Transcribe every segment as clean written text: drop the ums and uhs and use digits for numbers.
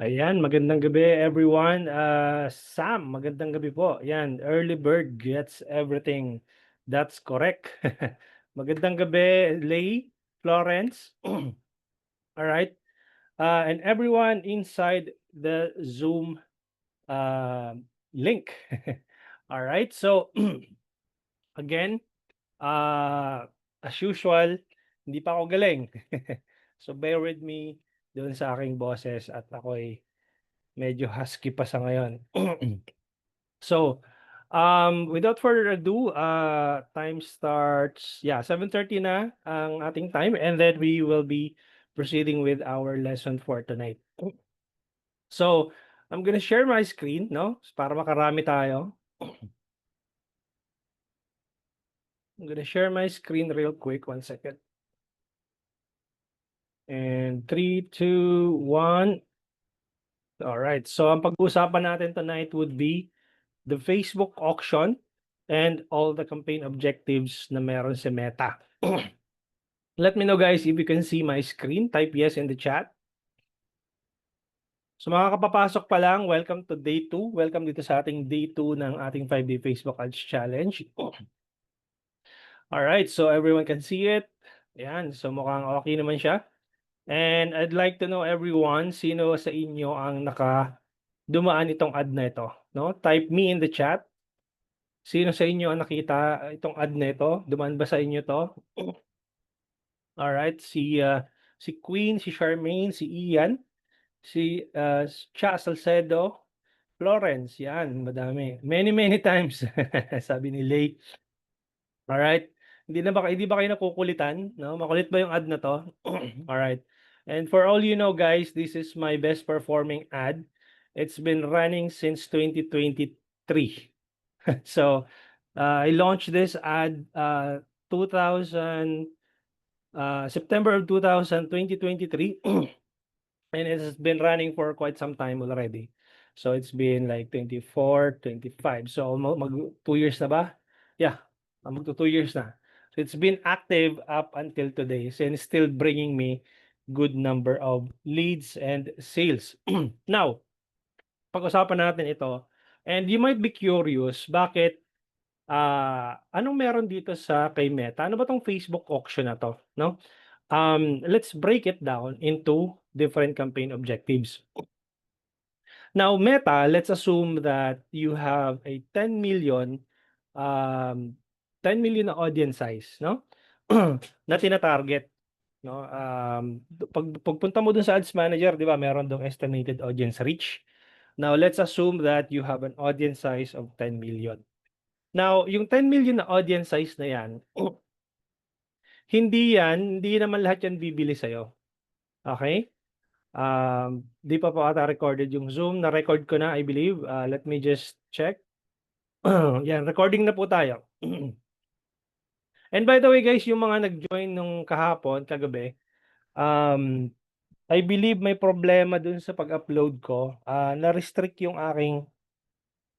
Ayan, magandang gabi everyone. Sam, magandang gabi po. Yan, early bird gets everything. That's correct. Magandang gabi, Lay, Florence. All right. And everyone inside the Zoom uh, link. All right. So again, uh, as usual, hindi pa ako galing. So bear with me doon sa aking boses at ako'y medyo husky pa sa ngayon. So, without further ado, time starts, yeah, 7:30 na ang ating time, and then we will be proceeding with our lesson for tonight. So, I'm gonna share my screen, no? Para makarami tayo. I'm gonna share my screen real quick. 1 second. And 3, 2, 1. All right. So, ang pag-uusapan natin tonight would be the Facebook auction and all the campaign objectives na meron si Meta. Let me know guys if you can see my screen. Type yes in the chat. So mga kapapasok pa lang, welcome to day 2. Welcome dito sa ating day 2 ng ating 5-day Facebook Ads Challenge. Alright, so everyone can see it. Ayan, so mukhang okay naman siya. And I'd like to know everyone, sino sa inyo ang dumaan itong ad na ito? No? Type me in the chat. Sino sa inyo ang nakita itong ad na ito? Dumaan ba sa inyo to? Alright, si Queen, si Charmaine, si Ian, si Cha Salcedo, Florence, yan, madami. Many times, sabi ni Lay. Alright, hindi ba kayo nakukulitan? No? Makulit ba yung ad na to? Alright. And for all you know guys, this is my best performing ad. It's been running since 2023. So, I launched this ad 2000 September of 2023 and it has been running for quite some time already. So it's been like 24, 25. So mag 2 years na ba? Yeah, mag 2 years na. So it's been active up until today and still bringing me good number of leads and sales. Now, pag-usapan natin ito. And you might be curious, bakit anong meron dito sa kay Meta? Ano ba 'tong Facebook auction na 'to, no? Let's break it down into different campaign objectives. Now, Meta, let's assume that you have a 10 million, 10 million na audience size, no? Na tina-target, no? Pagpunta mo dun sa Ads Manager, 'di ba, meron dong estimated audience reach. Now, let's assume that you have an audience size of 10 million. Now, yung 10 million na audience size na 'yan, hindi naman lahat 'yan bibili sa'yo. Okay? 'Di pa po ata recorded yung Zoom, na-record ko na I believe, let me just check. Yan, recording na po tayo. And by the way guys, yung mga nag-join nung kahapon, kagabi, um, I believe may problema dun sa pag-upload ko, na-restrict yung aking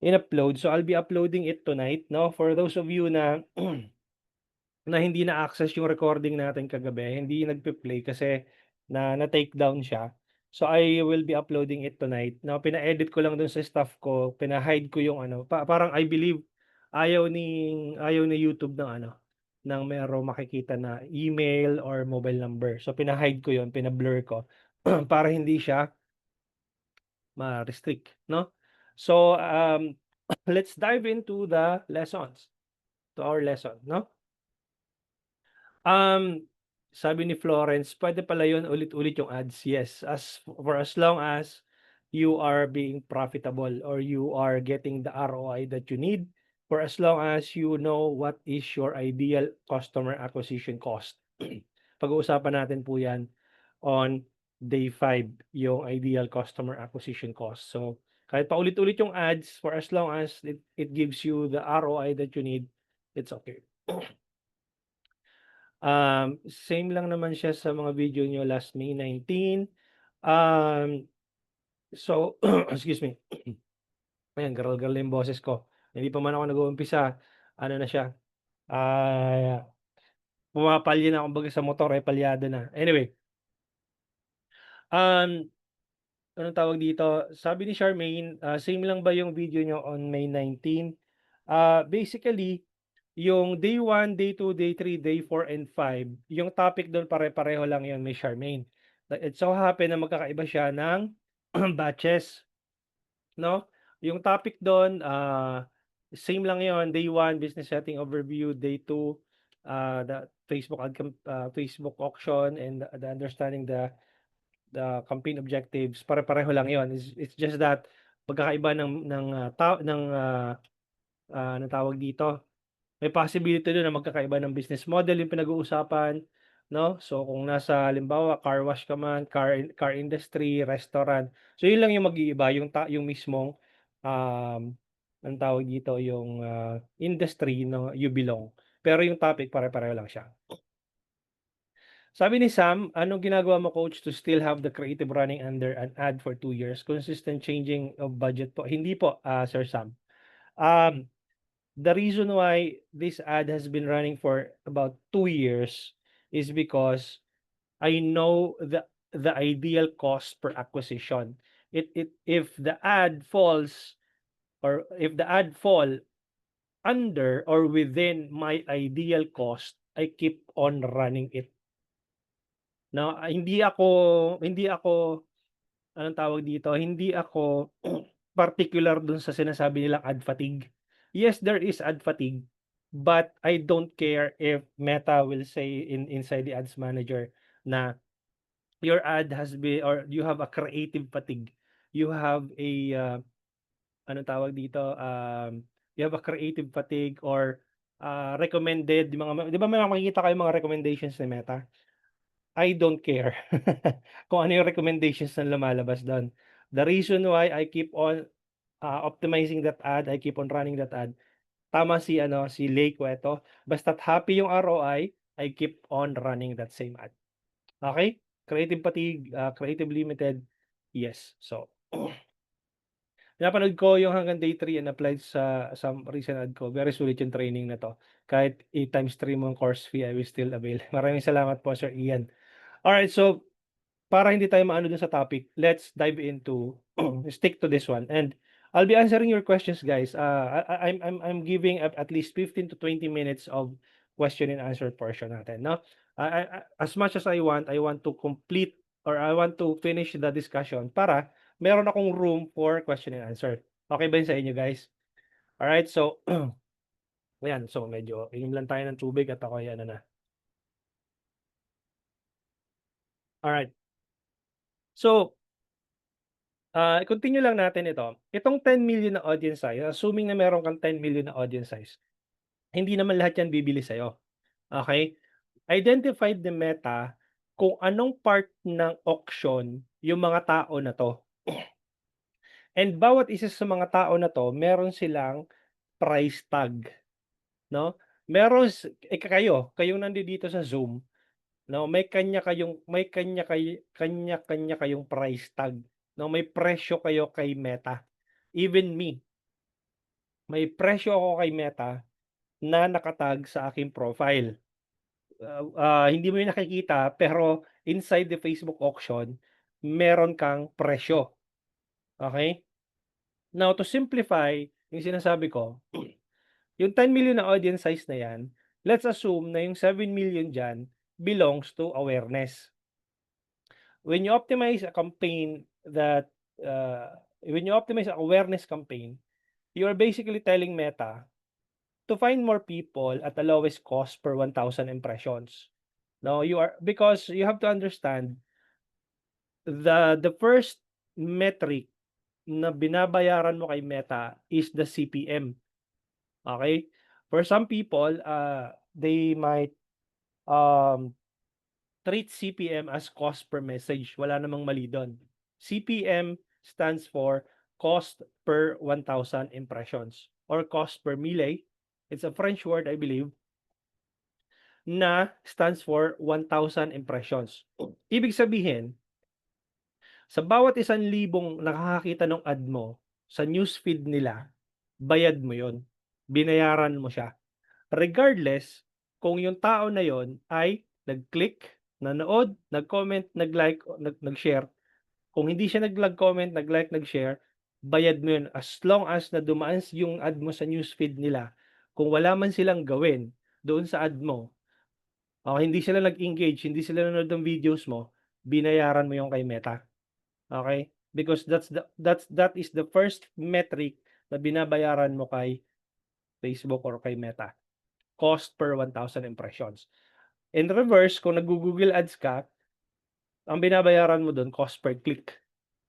in-upload, so I'll be uploading it tonight, no? For those of you na na hindi na-access yung recording natin kagabi, hindi nagpe-play kasi na-take down siya. So I will be uploading it tonight. Now pina-edit ko lang dun sa stuff ko, pina-hide ko yung ano, parang I believe ayaw ni YouTube ng ano, ng merong makikita na email or mobile number. So pina-hide ko yun, pina-blur ko para hindi siya ma-restrict, no? So let's dive into the lessons, to our lesson, no? Sabi ni Florence, pwede pala yun ulit-ulit yung ads. Yes, for as long as you are being profitable or you are getting the ROI that you need, for as long as you know what is your ideal customer acquisition cost. Pag-uusapan natin po yan on day 5, yung ideal customer acquisition cost. So, kahit pa ulit-ulit yung ads, for as long as it gives you the ROI that you need, it's okay. Same lang naman siya sa mga video niyo last May 19. So excuse me. Ayan, gargal-gal na yung boses ko. Hindi pa man ako nag-uumpisa, ano na siya, pumapalya na kumbaga sa motor, palyado na. Anyway, um, anong tawag dito, sabi ni Charmaine, same lang ba yung video niyo on May 19? Basically, yung day 1, day 2, day 3, day 4, and 5, yung topic do'n pare-pareho lang yun, Miss Charmaine. It so happen na magkakaiba siya ng batches, 'no? Yung topic do'n, same lang yon, day 1, business setting overview, day 2, the Facebook auction and the understanding the campaign objectives, pare-pareho lang yon. It's just that pagkakaiba anong tawag dito, may possibility do'n na magkakaiba ng business model yung pinag-uusapan, 'no? So, kung nasa halimbawa car wash ka man, car industry, restaurant, so yun lang yung mag-iiba, yung mismong, um, anong tawag dito, yung, industry na you belong. Pero yung topic pare-pareho lang siya. Sabi ni Sam, "Anong ginagawa mo coach to still have the creative running under an ad for 2 years? Consistent changing of budget po." Hindi po, Sir Sam. Um, the reason why this ad has been running for about 2 years is because I know the ideal cost per acquisition. If the ad falls, or if the ad fall under or within my ideal cost, I keep on running it. No, hindi ako anong tawag dito, hindi ako particular dun sa sinasabi nilang ad fatigue. Yes, there is ad fatigue, but I don't care if Meta will say inside the ads manager na your ad has been, or you have a creative fatigue. You have a, anong tawag dito, you have a creative fatigue, or recommended, yung mga 'di ba may makikita kayong mga recommendations ni Meta? I don't care kung ano yung recommendations na lumalabas dun. The reason why I keep on, optimizing that ad, I keep on running that ad, tama si ano, si Lay Cueto, basta't happy yung ROI, I keep on running that same ad. Okey? Creative fatigue, creative limited, yes. So, napanood ko yung hanggang day 3 and applied sa some recent ad ko. Very sulit yung training na 'to. Kahit 8 times 3 mo ang course fee, I will still avail. Maraming salamat po, Sir Ian. Alright, so para hindi tayo maano dun sa topic, let's dive into stick to this one, and I'll be answering your questions, guys. I'm giving at least 15 to 20 minutes of question and answer portion natin, no? As much as I want to complete, or I want to finish the discussion para meron akong room for question and answer. Okay ba yun sa inyo, guys? Alright, so ayan, so medyo inom lang tayo ng tubig at ako'y ano na. Alright. So, continue lang natin ito. Itong 10 million na audience size, assuming na meron kang 10 million na audience size, hindi naman lahat 'yan bibili sa'yo, okey? Identified ni Meta kung anong part ng auction yung mga tao na 'to, and bawat isa sa mga tao na 'to meron silang price tag, 'no? Kayong nandito sa Zoom, 'no, may kanya-kanya kayong price tag, 'no, may presyo kayo kay Meta. Even me, may presyo ako kay Meta na nakatag sa aking profile. Hindi mo 'yun nakikita, pero inside the Facebook auction, meron kang presyo, okey? Now to simplify yung sinasabi ko, yung 10 million na audience size na 'yan, let's assume na yung 7 million diyan belongs to awareness. When you optimize a campaign that, when you optimize an awareness campaign, you are basically telling Meta to find more people at the lowest cost per 1,000 impressions. No, because you have to understand, the first metric na binabayaran mo kay Meta is the CPM. Okay? For some people, they might um treat CPM as cost per message. Wala namang mali doon. CPM stands for cost per 1,000 impressions, or cost per mille. It's a French word, I believe, na stands for 1,000 impressions. Ibig sabihin, sa bawat 1,000 nakakakita ng ad mo sa newsfeed nila, bayad mo yon, binayaran mo siya. Regardless kung yung tao na yon ay nag-click, nanood, nag-comment, nag-like, o nag-share, Kung hindi siya nag-comment, nag-like, nag-share, bayad mo yun as long as na dumaan yung ad mo sa newsfeed nila. Kung wala man silang gawin doon sa ad mo, o hindi sila nag-engage, hindi sila nanonood ng videos mo, binayaran mo yung kay Meta. Okay? Because that is the first metric na binabayaran mo kay Facebook or kay Meta. Cost per 1,000 impressions. In reverse, kung nag-Google Ads ka, ang binabayaran mo doon cost per click.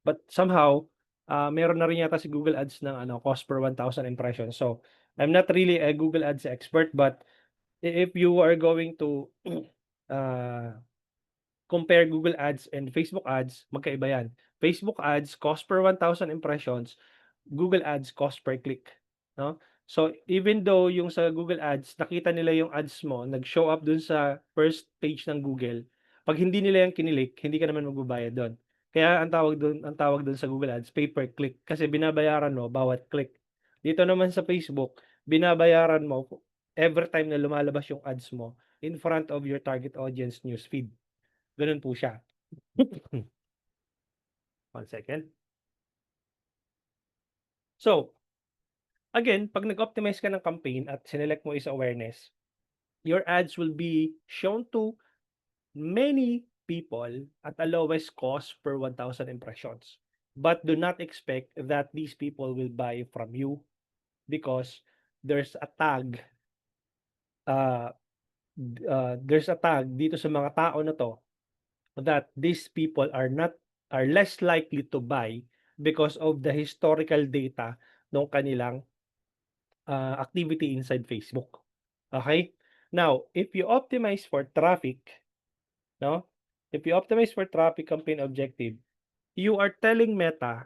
But somehow, meron na rin yata si Google Ads ng cost per 1,000 impressions. So, I'm not really a Google Ads expert, but if you are going to uh, compare Google Ads and Facebook Ads, magkaiba yan. Facebook Ads cost per 1,000 impressions, Google Ads cost per click, no? So, even though yung sa Google Ads, nakita nila yung ads mo, nag-show up dun sa first page ng Google, 'pag hindi nila yan kinilik, hindi ka naman magbabayad dun. Kaya ang tawag dun sa Google Ads, pay per click kasi binabayaran mo bawat click. Dito naman sa Facebook, binabayaran mo every time na lumalabas yung ads mo in front of your target audience newsfeed. Gano'n po siya. 1 second. So, again, 'pag nag-optimize ka ng campaign at sinelect mo is awareness, your ads will be shown to many people at a lowest cost per 1,000 impressions. But do not expect that these people will buy from you because there's a tag, uh, there's a tag dito sa mga tao na 'to that these people are less likely to buy because of the historical data nung kanilang activity inside Facebook. Okay? Now, if you optimize for traffic, no? If you optimize for traffic campaign objective, you are telling Meta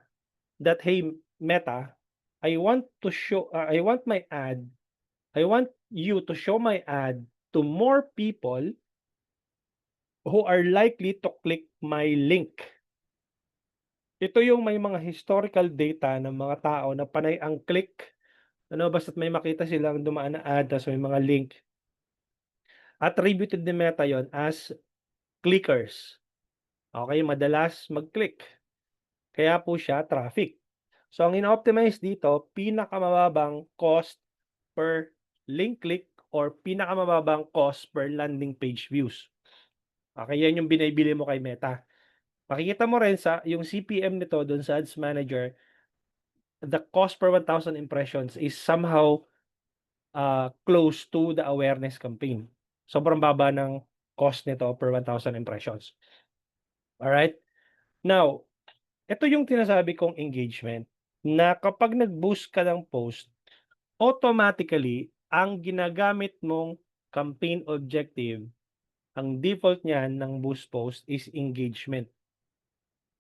that, hey, Meta, I want my ad, I want you to show my ad to more people who are likely to click my link. Ito yung may mga historical data ng mga tao na panay ang click, basta't may makita silang dumaan na ad tas may mga link. Attributed ni Meta yon as clickers. Okay, madalas mag-click. Kaya po siya traffic. So, ang ino-optimize dito, pinakamababang cost per link click or pinakamababang cost per landing page views. Okay, yan yung binibili mo kay Meta. Makikita mo rin sa yung CPM nito doon sa Ads Manager, the cost per 1,000 impressions is somehow close to the awareness campaign. Sobrang baba ng cost nito per 1,000 impressions. Alright? Now, ito yung sinasabi kong engagement na kapag nag-boost ka ng post, automatically ang ginagamit mong campaign objective, ang default niyan ng boost post is engagement.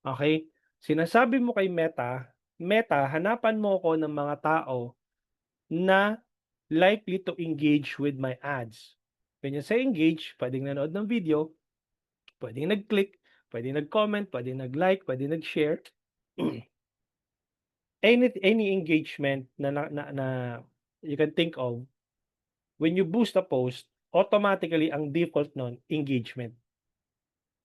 Okay? Sinasabi mo kay Meta, Meta, hanapan mo ako ng mga tao na likely to engage with my ads. When you say engage, pwedeng nanood ng video, pwedeng nag-click, pwedeng nag-comment, pwedeng nag-like, pwedeng nag-share. Any engagement na you can think of, when you boost a post, automatically ang default nun, engagement.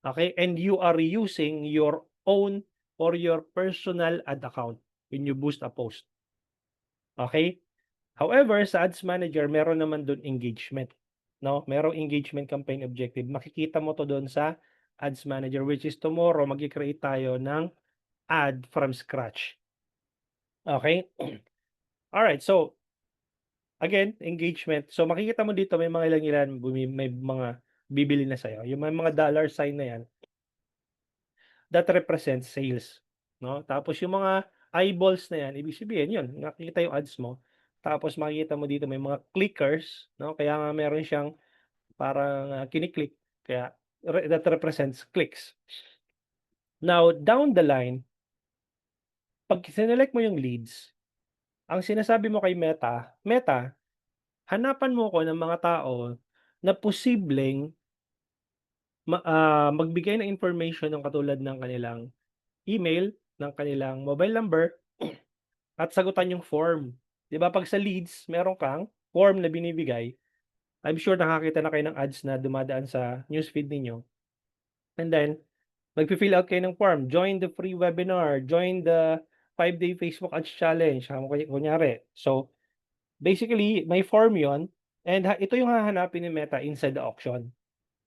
Okay? And you are using your own or your personal ad account when you boost a post. Okay? However, sa Ads Manager, meron naman dun engagement. No? Merong engagement campaign objective. Makikita mo to doon sa Ads Manager, which is tomorrow, mag-create tayo ng ad from scratch. Okay? Alright, so, again, engagement. So, makikita mo dito, may mga ilan-ilan, may mga bibili na sa'yo. Yung may mga dollar sign na yan, that represents sales. No? Tapos yung mga eyeballs na yan, ibig sabihin yun, nakikita yung ads mo. Tapos makikita mo dito may mga clickers, no? Kaya nga meron siyang parang kini-click. Kaya that represents clicks. Now, down the line, pag sinelect mo yung leads, ang sinasabi mo kay Meta, Meta, hanapan mo ko ng mga tao na posibleng magbigay ng information ng katulad ng kanilang email, ng kanilang mobile number, at sagutan yung form. 'Di ba 'pag sa leads meron kang form na binibigay, I'm sure nakakita na kayo ng ads na dumadaan sa newsfeed ninyo. And then, Magfi-fill out kayo ng form, join the free webinar, join the 5-day Facebook Ads Challenge, kunyari. So, basically may form 'yon and ito yung hahanapin ni Meta inside the auction,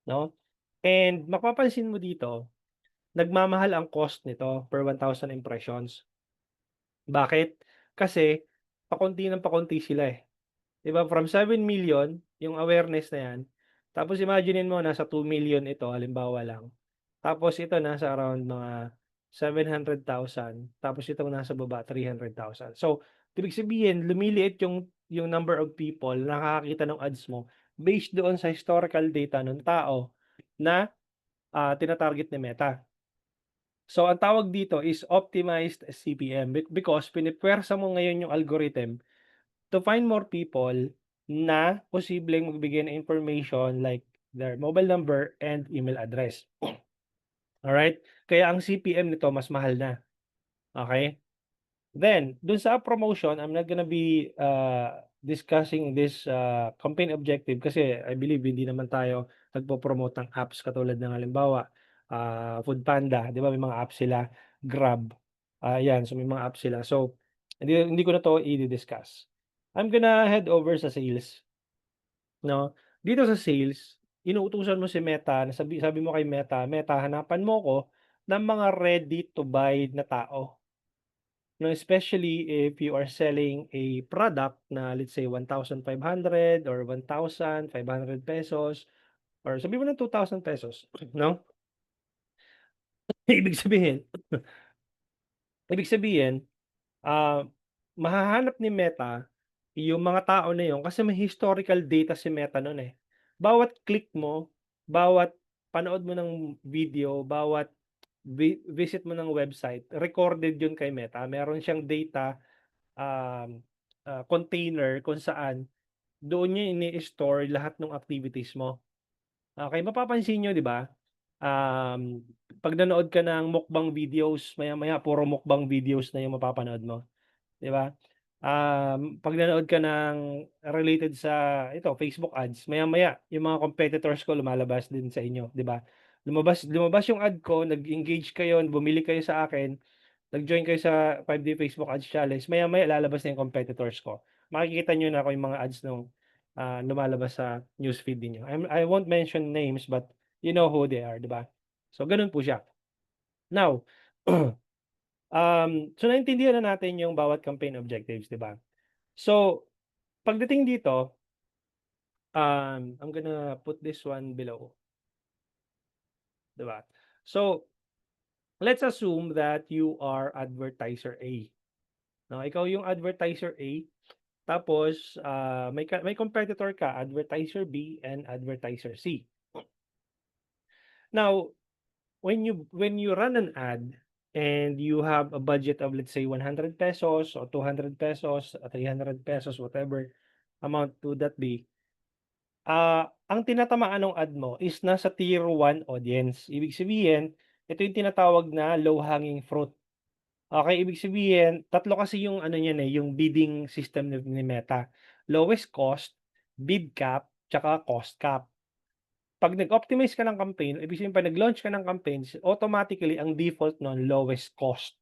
'no? And mapapansin mo dito, nagmamahal ang cost nito per 1,000 impressions. Bakit? Kasi pakonti ng pakonti sila, eh. 'Di ba from 7 million yung awareness na 'yan, tapos imaginin mo nasa 2 million ito halimbawa lang, tapos ito nasa around mga 700,000 tapos itong nasa baba 300,000. So, ibig sabihin lumiliit yung number of people na nakakakita ng ads mo based doon sa historical data nung tao na, tina-target ni Meta. So, ang tawag dito is optimized CPM because pinupwersa mo ngayon yung algorithm to find more people na posibleng magbigay ng information like their mobile number and email address. Alright? Kaya ang CPM nito mas mahal na, okey? Then, dun sa promotion, I'm not gonna be, discussing this, campaign objective kasi I believe hindi naman tayo nagpo-promote ng apps katulad ng halimbawa, Foodpanda, 'di ba may mga apps sila, Grab, 'yan. So, may mga apps sila. So, hindi ko na 'to i-di-discuss. I'm gonna head over sa sales, 'no? Dito sa sales, inuutusan mo si Meta na sabi mo kay Meta, "Meta, hanapan mo ko ng mga ready to buy na tao." No, especially if you are selling a product na let's say 1,500 or 1,500 pesos or sabihin mo ng 2,000 pesos, 'no? Ibig sabihin ibig sabihin, ah, mahahanap ni Meta yung mga tao na yun kasi may historical data si Meta nun, eh. Bawat click mo, bawat panood mo ng video, bawat visit mo ng website, recorded yun kay Meta. Meron siyang data container kung saan doon niya ini-store lahat ng activities mo. Okay, mapapansin niyo 'di ba, 'pag nanood ka ng mukbang videos maya-maya puro mukbang videos na yung mapapanood mo, 'di ba? 'Pag nanood ka ng related sa ito Facebook ads maya-maya yung mga competitors ko lumalabas din sa inyo, 'di ba? Lumabas yung ad ko, nag-engage kayo, bumili kayo sa akin. Nag-join kayo sa 5-day Facebook Ads Challenge, maya-maya lalabas na yung competitors ko. Makikita niyo na kung yung mga ads nung, lumalabas sa newsfeed ninyo. I won't mention names but you know who they are, 'di ba? So gano'n po siya. Now, so naintindihan na natin yung bawat campaign objectives, 'di ba? So, pagdating dito, I'm gonna put this one below, 'di ba? So, let's assume that you are advertiser A, 'no? Ikaw yung advertiser A. Tapos, may competitor ka, advertiser B and advertiser C. Now, when you run an ad and you have a budget of let's say 100 pesos or 200 pesos, 300 pesos, whatever amount to that be, ang tinatamaan ng ad mo is nasa tier 1 audience. Ibig sabihin, ito yung tinatawag na low hanging fruit. Okay, ibig sabihin, tatlo kasi yung ano niyan, eh, yung bidding system ni Meta. Lowest cost, bid cap, tsaka cost cap. 'Pag nag-optimize ka ng campaign, ibig sabihin 'pag nag-launch ka ng campaigns, automatically ang default nun lowest cost.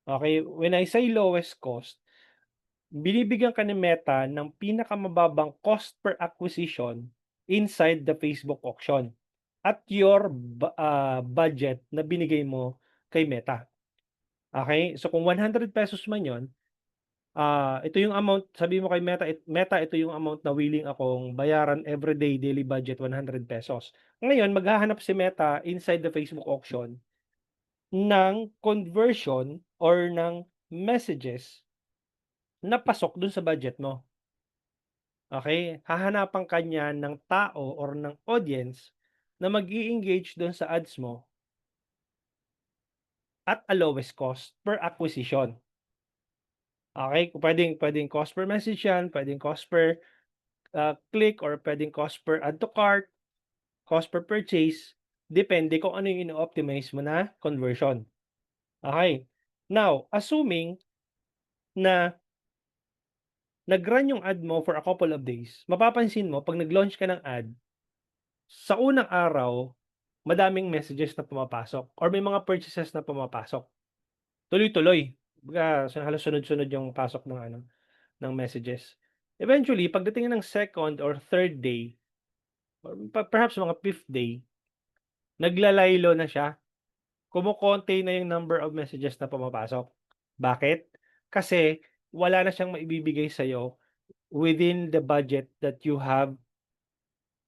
Okay, when I say lowest cost, binibigyan ka ni Meta ng pinakamababang cost per acquisition inside the Facebook auction at your budget na binigay mo kay Meta. Okay, so kung 100 pesos man yon. Ito yung amount sabihin mo kay Meta ito yung amount na willing akong bayaran everyday daily budget 100 pesos. Ngayon maghahanap si Meta inside the Facebook auction ng conversion or ng messages na pasok dun sa budget mo, okey? Hahanapan ka niya ng tao or ng audience na mag-e-engage dun sa ads mo at a lowest cost per acquisition, okey? Puwedeng cost per message yan, puwedeng cost per click or puwedeng cost per add to cart, cost per purchase, depende kung ano yung ino-optimize mo na conversion. Okey. Now, assuming na nag-run yung ad mo for a couple of days, mapapansin mo 'pag nag-launch ka ng ad, sa unang araw madaming messages na pumapasok or may mga purchases na pumapasok. Tuloy-tuloy, kumbaga halos sunod-sunod yung pasok ng ano, ng messages. Eventually, pagdating ng second or third day or perhaps mga fifth day, naglalaylo na siya. Kumokonti na yung number of messages na pumapasok. Bakit? Kasi wala na siyang maibibigay sa'yo within the budget that you have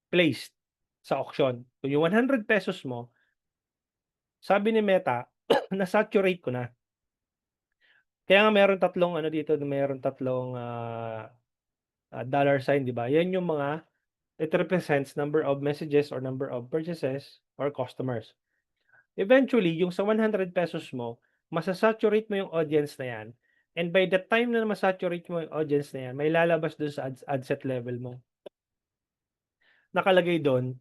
placed sa auction. So yung ₱100 mo, sabi ni Meta, na-saturate ko na. Kaya nga meron tatlong ano dito, meron tatlong, dollar sign, 'di ba? Yan yung mga it represents number of messages or number of purchases or customers. Eventually, yung sa ₱100 mo, masa-saturate mo yung audience na yan, and by the time na ma-saturate mo yung audience na yan, may lalabas dun sa ad set level mo. Nakalagay dun,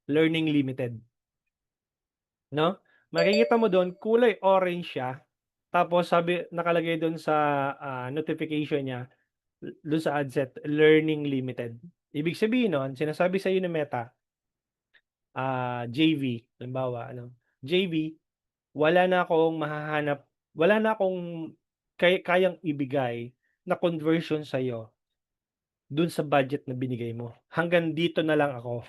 learning limited, 'no? Makikita mo dun kulay orange siya, tapos sabi nakalagay dun sa, notification niya, dun sa ad set, learning limited. Ibig sabihin nun, sinasabi sa'yo ni Meta, JV, halimbawa ano, JV, wala na akong mahahanap, wala na akong kayang ibigay na conversion sa'yo dun sa budget na binigay mo. Hanggang dito na lang ako,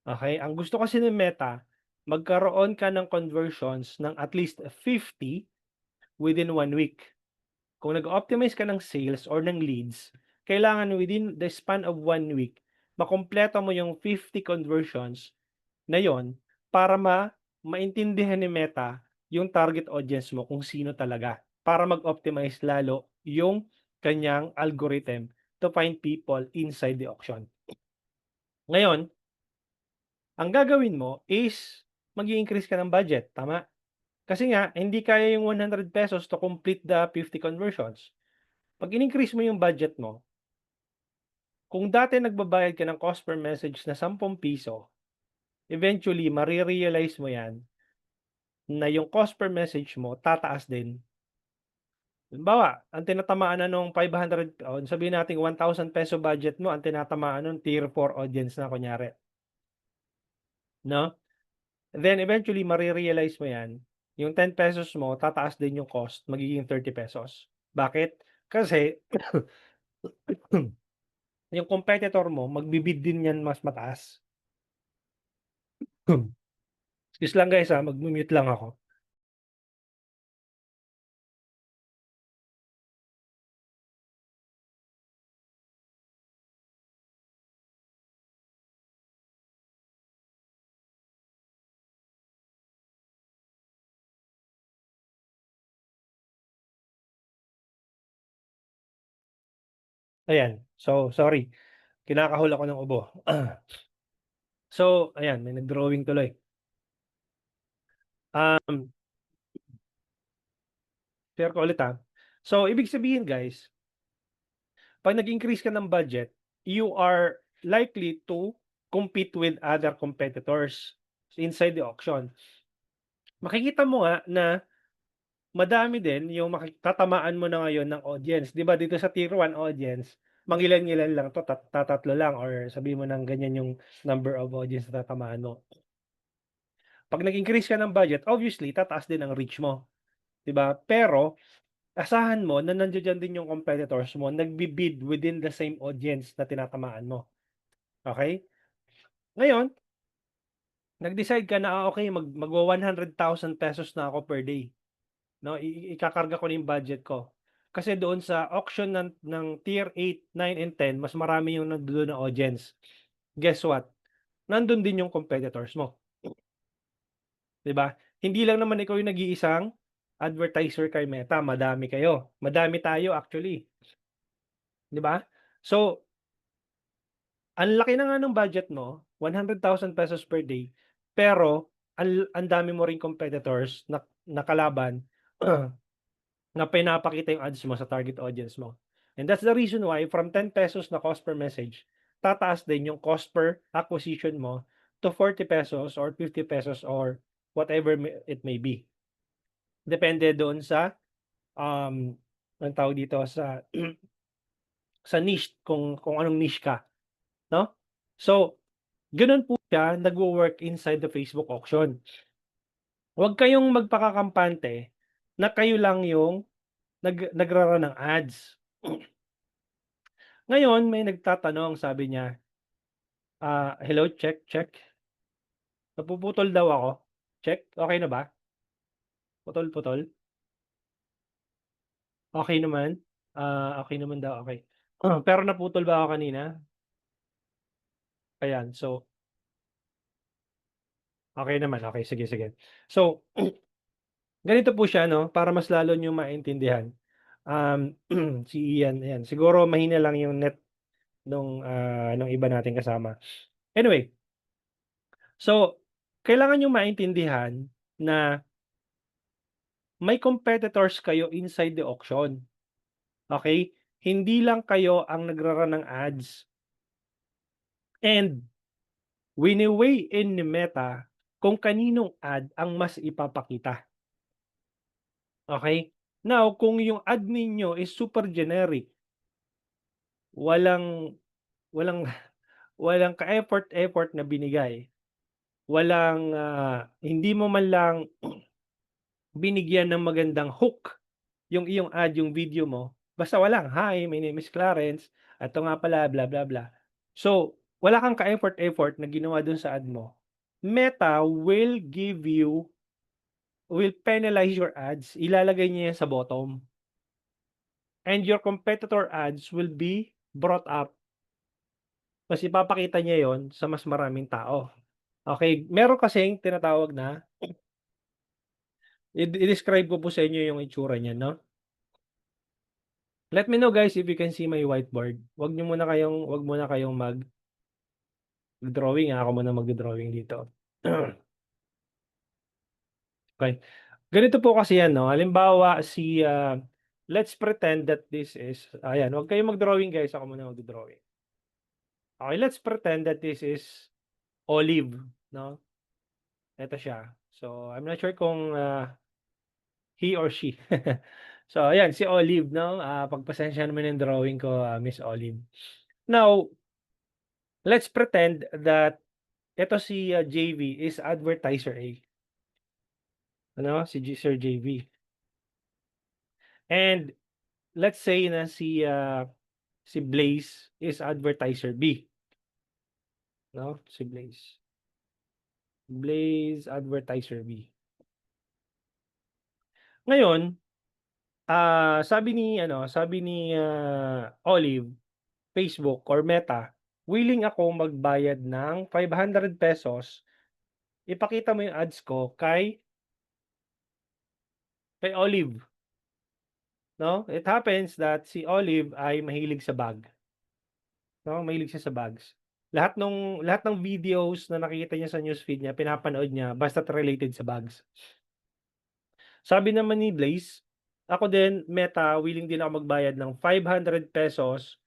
okey? Ang gusto kasi ni Meta, magkaroon ka ng conversions ng at least 50 within 1 week. Kung nag-optimize ka ng sales or ng leads, kailangan within the span of 1 week, makumpleto mo yung 50 conversions na yon para maintindihan ni Meta yung target audience mo kung sino talaga, para mag-optimize lalo yung kanyang algorithm to find people inside the auction. Ngayon, ang gagawin mo is mag-i-increase ka ng budget, tama? Kasi nga hindi kaya yung ₱100 to complete the 50 conversions. 'Pag in-increase mo yung budget mo, kung dati nagbabayad ka ng cost per message na ₱10, eventually mare-realize mo 'yan na yung cost per message mo tataas din. Halimbawa, ang tinatamaan na nung 500, sabihin nating ₱1,000 budget mo, ang tinatamaan nun tier 4 audience na kunyari, 'no? Then eventually mare-realize mo 'yan, yung ₱10 mo tataas din yung cost, magiging ₱30. Bakit? Kasi yung competitor mo magbi-bid din niyan mas mataas. Excuse lang guys, magmu-mute lang ako. Ayan, so sorry, kinakahol ako ng ubo. So ayan, may nag-drawing tuloy. Um, Share ko ulit, So ibig sabihin guys, 'pag nag-increase ka ng budget, you are likely to compete with other competitors inside the auction. Makikita mo nga na madami din yung tatamaan mo na ngayon ng audience. 'Di ba dito sa tier 1 audience, mangilan-ngilan lang 'to, tatatlo lang or sabihin mo ng ganyan yung number of audience na tatamaan mo. 'Pag nag-increase ka ng budget, obviously tataas din ang reach mo, 'di ba? Pero asahan mo na nandiya-diyan din yung competitors mo nagbi-bid within the same audience na tinatamaan mo, okey? Ngayon, nag-decide ka na, okey magwa ₱100,000 na ako per day, 'no, ikakarga ko na yung budget ko. Kasi doon sa auction ng tier 8, 9, and 10 mas marami yung nandoon na audience. Guess what? Nandun din yung competitors mo, 'di ba? Hindi lang naman ikaw yung nag-iisang advertiser kay Meta, madami kayo. Madami tayo actually, 'di ba? So, ang laki na nga ng budget mo, ₱100,000 per day, pero ang dami mo ring competitors na kalaban na pinapakita yung ads mo sa target audience mo. And that's the reason why from ₱10 na cost per message, tataas din yung cost per acquisition mo to ₱40 or ₱50 or whatever it may be. Depende doon sa, anong tawag dito, sa sa niche, kung anong niche ka, 'no? So Gano'n po siya nagwo-work inside the Facebook auction. Huwag kayong magpakakampante na kayo lang yung nagra-run ng ads. Ngayon may nagtatanong sabi niya, "Hello, check, check. Napuputol daw ako. Check, okey na ba? Putol-putol? Okey naman? Okey naman daw, okey. Pero naputol ba ako kanina?" Ayan, so okey naman, okey, sige, sige. So, ganito po siya 'no, para mas lalo niyong maintindihan. Um, si Ian, ayan, siguro mahina lang yung net nung iba nating kasama. Anyway, so kailangan niyong maintindihan na may competitors kayo inside the auction, okey? Hindi lang kayo ang nagra-run ng ads and wini-weigh in ni Meta kung kaninong ad ang mas ipapakita, okey? Now, kung yung ad ninyo is super generic, walang walang walang ka-effort-effort na binigay, hindi mo man lang binigyan ng magandang hook yung iyong ad, yung video mo, basta walang, "Hi, my name is Clarence, eto nga pala bla bla bla." So, wala kang ka-effort-effort na ginawa dun sa ad mo, Meta will penalize your ads, ilalagay niya yan sa bottom. And your competitor ads will be brought up, mas ipapakita niya yon sa mas maraming tao. Okey, meron kasing tinatawag na i-describe ko po sa inyo yung itsura niyan 'no. Let me know guys if you can see my whiteboard. Wag muna kayong mag-drawing, ako muna magdo-drawing dito. Okey, ganito po kasi yan 'no, halimbawa let's pretend that this is ayan, wag kayong mag-drawing guys, ako muna magdo-drawing. Okey, let's pretend that this is olive 'no, eto siya. So, I'm not sure kung, he or she. So ayan, si Olive 'no, pagpasensyahan mo na yung drawing ko, Miss Olive. Now, let's pretend that eto si, JV is advertiser A, ano, si Sir JV. And let's say na si Blaze is advertiser B, 'no, si Blaze. Blaze advertiser B. Ngayon, sabi ni Olive, Facebook or Meta, willing akong magbayad ng ₱500, ipakita mo yung ads ko kay Olive, 'no? It happens that si Olive ay mahilig sa bag, 'no, mahilig siya sa bags. Lahat ng videos na nakikita niya sa newsfeed niya, pinapanood niya basta't related sa bags. Sabi naman ni Blaze, ako din, Meta, willing din ako magbayad ng ₱500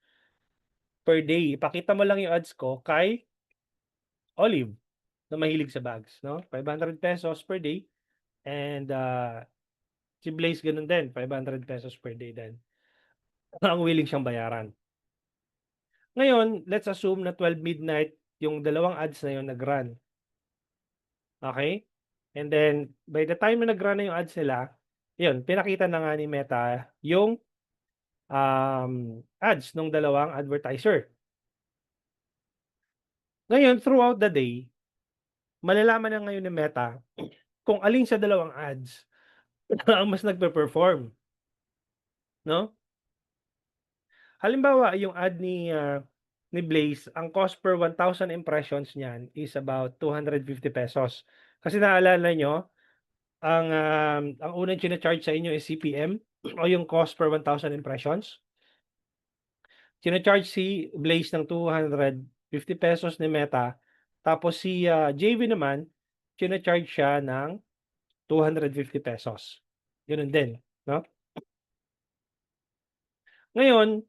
per day. Ipakita mo lang yung ads ko kay Olive na mahilig sa bags, 'no? ₱500 per day and, si Blaze gano'n din, ₱500 per day din ang willing siyang bayaran. Ngayon, let's assume na 12 midnight yung dalawang ads na yun nag-run, okey? And then by the time na nag-run na yung ads nila, yun pinakita na nga ni Meta yung, ads nung dalawang advertiser. Ngayon throughout the day, malalaman na ngayon ni Meta kung alin sa dalawang ads ang mas nagpe-perform, 'no? Halimbawa yung ad ni Blaze, ang cost per 1,000 impressions niyan is about ₱250. Kasi naalala niyo ang unang china-charge sa inyo is CPM o yung cost per 1,000 impressions. China-charge si Blaze ng ₱250 ni Meta, tapos si, JV naman china-charge siya ng ₱250, gano'n din, 'no? Ngayon,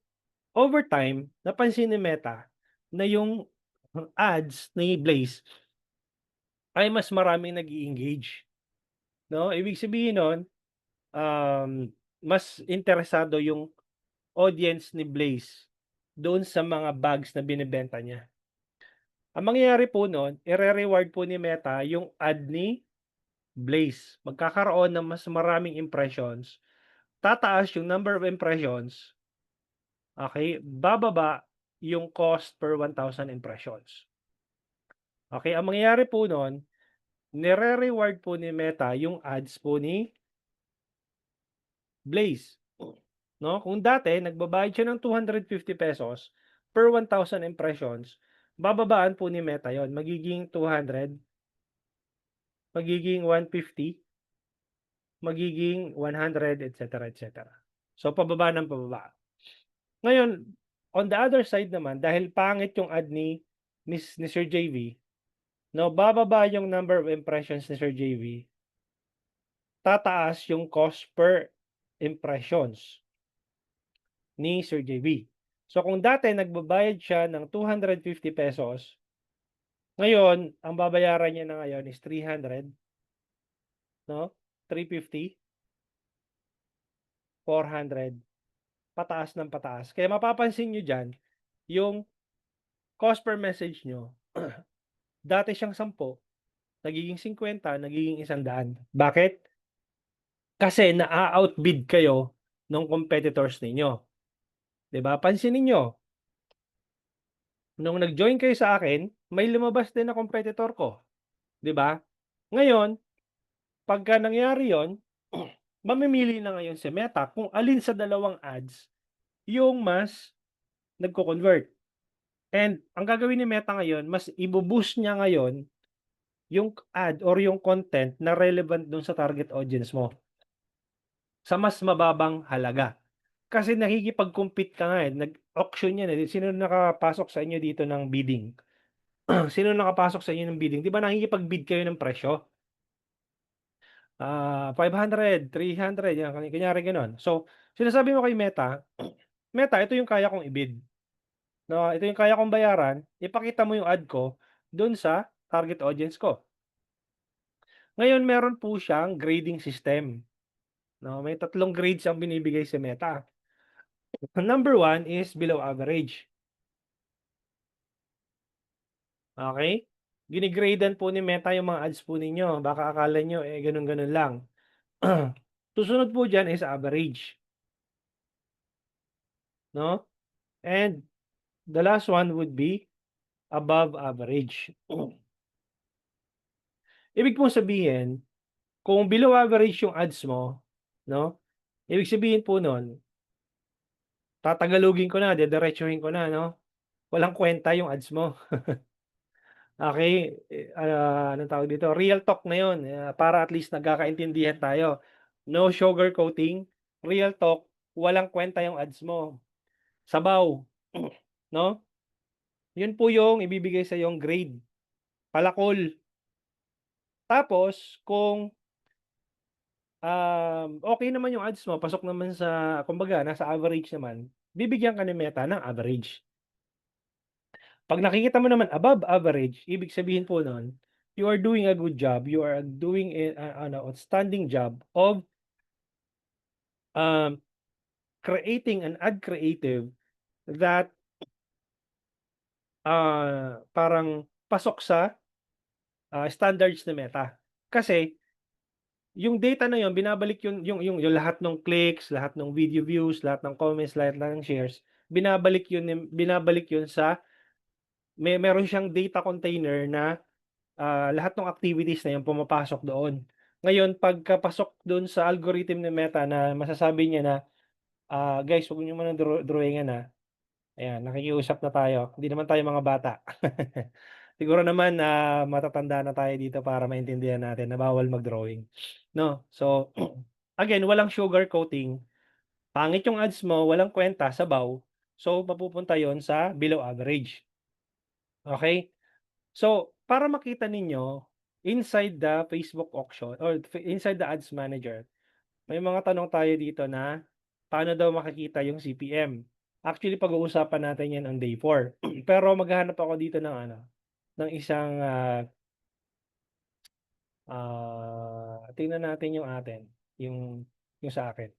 over time, napansin ni Meta na yung ads ni Blaze ay mas maraming nag-e-engage, 'no? Ibig sabihin nun, mas interesado yung audience ni Blaze doon sa mga bags na binebenta niya. Ang mangyayari po nun, ire-reward po ni Meta yung ad ni Blaze. Magkakaroon ng mas maraming impressions, tataas yung number of impressions, okay, bababa yung cost per 1,000 impressions. Okay, ang mangyayari po nun, nire-reward po ni Meta yung ads po ni Blaze. No? Kung dati nagbabayad siya ng ₱250 per 1,000 impressions, bababaan po ni Meta yon, magiging 200, magiging 150, magiging 100, etc., etc. So pababa ng pababa. Ngayon, on the other side naman, dahil pangit yung ad ni Sir JV, no, bababa yung number of impressions ni Sir JV, tataas yung cost per impressions ni Sir JV. So kung dati nagbabayad siya ng ₱250, ngayon ang babayaran niya na ngayon is 300, no? 350, 400, pataas ng pataas. Kaya mapapansin niyo diyan, yung cost per message niyo, dati siyang 10, nagiging 50, nagiging 100. Bakit? Kasi naa-outbid kayo ng competitors ninyo, 'di ba? Pansinin niyo, nung nag-join kayo sa akin, may lumabas din na competitor ko, 'di ba? Ngayon, pagka nangyari 'yon, mamimili na ngayon si Meta kung alin sa dalawang ads yung mas nagko-convert. And ang gagawin ni Meta ngayon, mas ibo-boost niya ngayon yung ad or yung content na relevant dun sa target audience mo sa mas mababang halaga. Kasi nakikipag-compete ka nga, eh, nag-auction yan, eh. Sino nakapasok sa inyo dito ng bidding? Sino nakapasok sa inyo ng bidding? 'Di ba nakikipag-bid kayo ng presyo? 500, 300, yan kunyari gano'n. So, sinasabi mo kay Meta, "Meta, ito yung kaya kong i-bid, 'no, ito yung kaya kong bayaran, ipakita mo yung ad ko dun sa target audience ko." Ngayon meron po siyang grading system, 'no, may 3 grades ang binibigay si Meta. Number 1 is below average, okey? Gine-gradean po ni Meta yung mga ads po ninyo, baka akala niyo, eh, gano'n-gano'n lang. Susunod po diyan is average, 'no, and the last one would be above average. Ibig pong sabihin, kung below average yung ads mo, 'no, ibig sabihin po nun, tatagalogin ko na, didiretsuhin ko na, 'no, walang kwenta yung ads mo. Okey, anong tawag dito, real talk na yun, para at least nagkakaintindihan tayo. No sugarcoating, real talk, walang kwenta yung ads mo, sabaw, 'no? Yun po yung ibibigay sa yung grade, palakol. Tapos kung okey naman yung ads mo, pasok naman sa kumbaga nasa average naman, bibigyan ka ni Meta ng average. 'Pag nakikita mo naman above average, ibig sabihin po nun, you are doing a good job, you are doing outstanding job of, um, creating an ad creative that, parang pasok sa, standards ni Meta. Kasi yung data na yun binabalik yun yung lahat ng clicks, lahat ng video views, lahat ng comments, lahat ng shares, binabalik yun sa meron siyang data container na, lahat ng activities na yun pumapasok doon. Ngayon pagkapasok dun sa algorithm ni Meta na masasabi niya na, "Guys, wag niyo munang drawingan, ayan nakikiusap na tayo, hindi naman tayo mga bata." Siguro naman, matatanda na tayo dito para maintindihan natin na bawal mag-drawing, 'no? So, again walang sugarcoating, pangit yung ads mo, walang kwenta, sabaw, so mapupunta yon sa below average, okey? So, para makita ninyo inside the Facebook auction or inside the ads manager, may mga tanong tayo dito na paano daw makikita yung CPM. Actually, pag-uusapan natin 'yan on day 4. Pero maghahanap ako dito ng ng isang, tingnan natin yung atin, yung sa akin.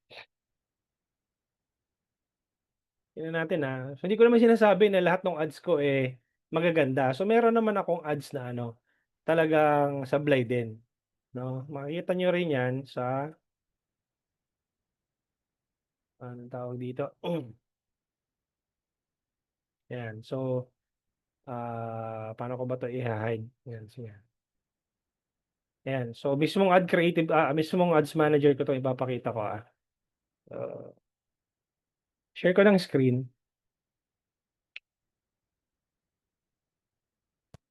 Tingnan natin, so hindi ko naman sinasabi na lahat ng ads ko, eh, magaganda. So meron naman akong ads na ano, talagang sablay din, 'no? Makikita niyo rin 'yan sa anong tawag dito, 'yan. So, paano ko ba 'to iha-hide? 'Yan, sige. Ayan, so mismong ads manager ko 'to ipapakita ko, ah. Share ko ng screen,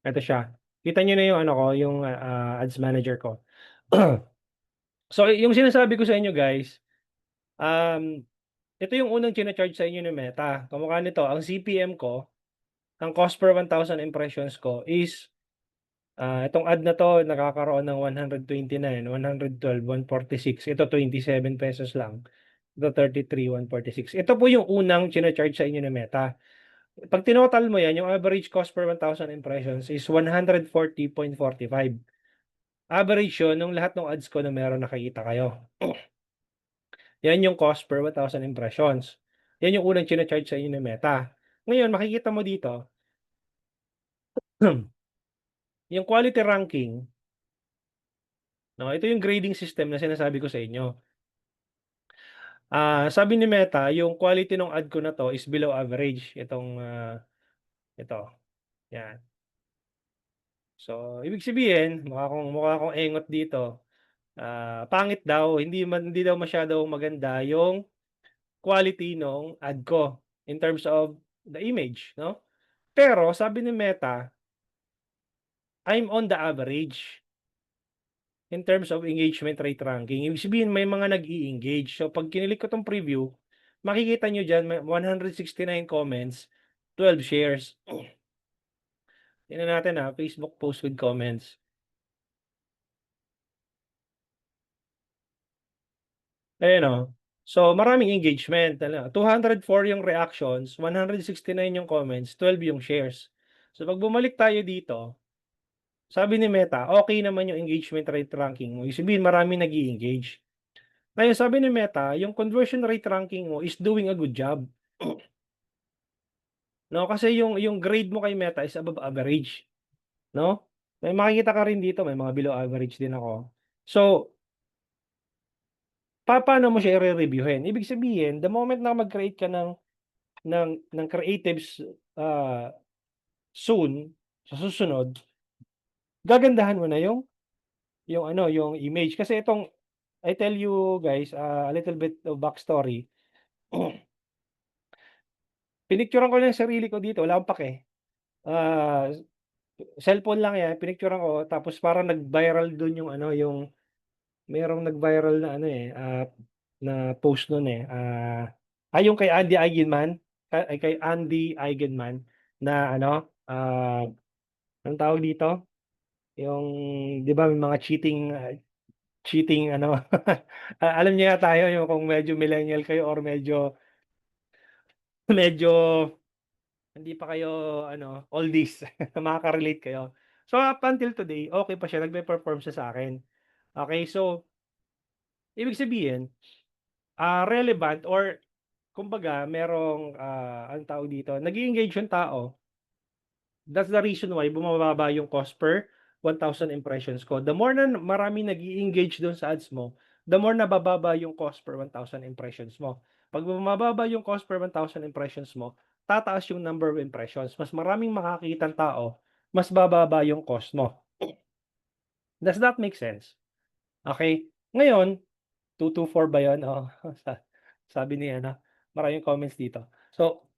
eto siya. Kita niyo na yung ano ko, yung, ads manager ko. So, yung sinasabi ko sa inyo guys, um, ito yung unang china-charge sa inyo ni Meta. Kamukha nito, ang CPM ko, ang cost per 1,000 impressions ko is, itong ad na 'to nakakaroon ng 129, 112, 146. Ito ₱27 lang. Ito 33, 146. Ito po yung unang china-charge sa inyo ni Meta. 'Pag tinotal mo 'yan, yung average cost per 1,000 impressions is 140.45. Average 'yun nung lahat ng ads ko na meron nakikita kayo. 'Yan yung cost per 1,000 impressions. 'Yan yung unang china-charge sa inyo ng Meta. Ngayon makikita mo dito, yung quality ranking, 'no, ito yung grading system na sinasabi ko sa inyo. Sabi ni Meta yung quality ng ad ko na 'to is below average, ito, 'yan. So, ibig sabihin mukha akong engot dito. Pangit daw, hindi daw masyadong maganda yung quality nung ad ko in terms of the image, 'no? Pero sabi ni Meta, I'm on the average in terms of engagement rate ranking. Ibig sabihin may mga nag-e-engage. So 'pag kinilik ko 'tong preview, makikita niyo diyan may 169 comments, 12 shares. Tingnan natin, Facebook post with comments. Ayan, oh. So, maraming engagement, 204 yung reactions, 169 yung comments, 12 yung shares. So, 'pag bumalik tayo dito, sabi ni Meta, okey naman yung engagement rate ranking mo, ibig sabihin maraming nag-e-engage. Ngayon sabi ni Meta, yung conversion rate ranking mo is doing a good job. 'No, kasi yung grade mo kay Meta is above average, 'no? May makikita ka rin dito, may mga below average din ako. So, paano mo siya ire-reviewhin? Ibig sabihin, the moment na mag-create ka ng creatives, soon, sa susunod, gagandahan mo na yung ano, yung image. Kasi I tell you guys, a little bit of backstory. Pinicturan ko lang yung sarili ko dito, wala akong pake. Ah, Cellphone lang 'yan, pinicturan ko tapos parang nag-viral dun yung ano, yung merong nag-viral na ano, na post nun, yung kay Andy Eigenman, kay Andy Eigenman na ano, anong tawag dito? Yung 'di ba may mga cheating ano, alam niyo yata yun yung kung medyo millennial kayo or medyo medyo hindi pa kayo ano, oldies, makaka-relate kayo. So, up until today, okey pa siya, nagpe-perform siya sa'kin. Okey, so ibig sabihin, relevant or kumbaga merong, anong tawag dito, nag-e-engage yung tao. That's the reason why bumababa yung cost per 1,000 impressions ko. The more na maraming nag-e-engage dun sa ads mo, the more nabababa yung cost per 1,000 impressions mo. 'Pag bumababa yung cost per 1,000 impressions mo, tataas yung number of impressions. Mas maraming makakitang tao, mas bababa yung cost mo. Does that make sense? Okay. Ngayon, 224 ba yun? Oo, sabi ni ano, maraming comments dito. So,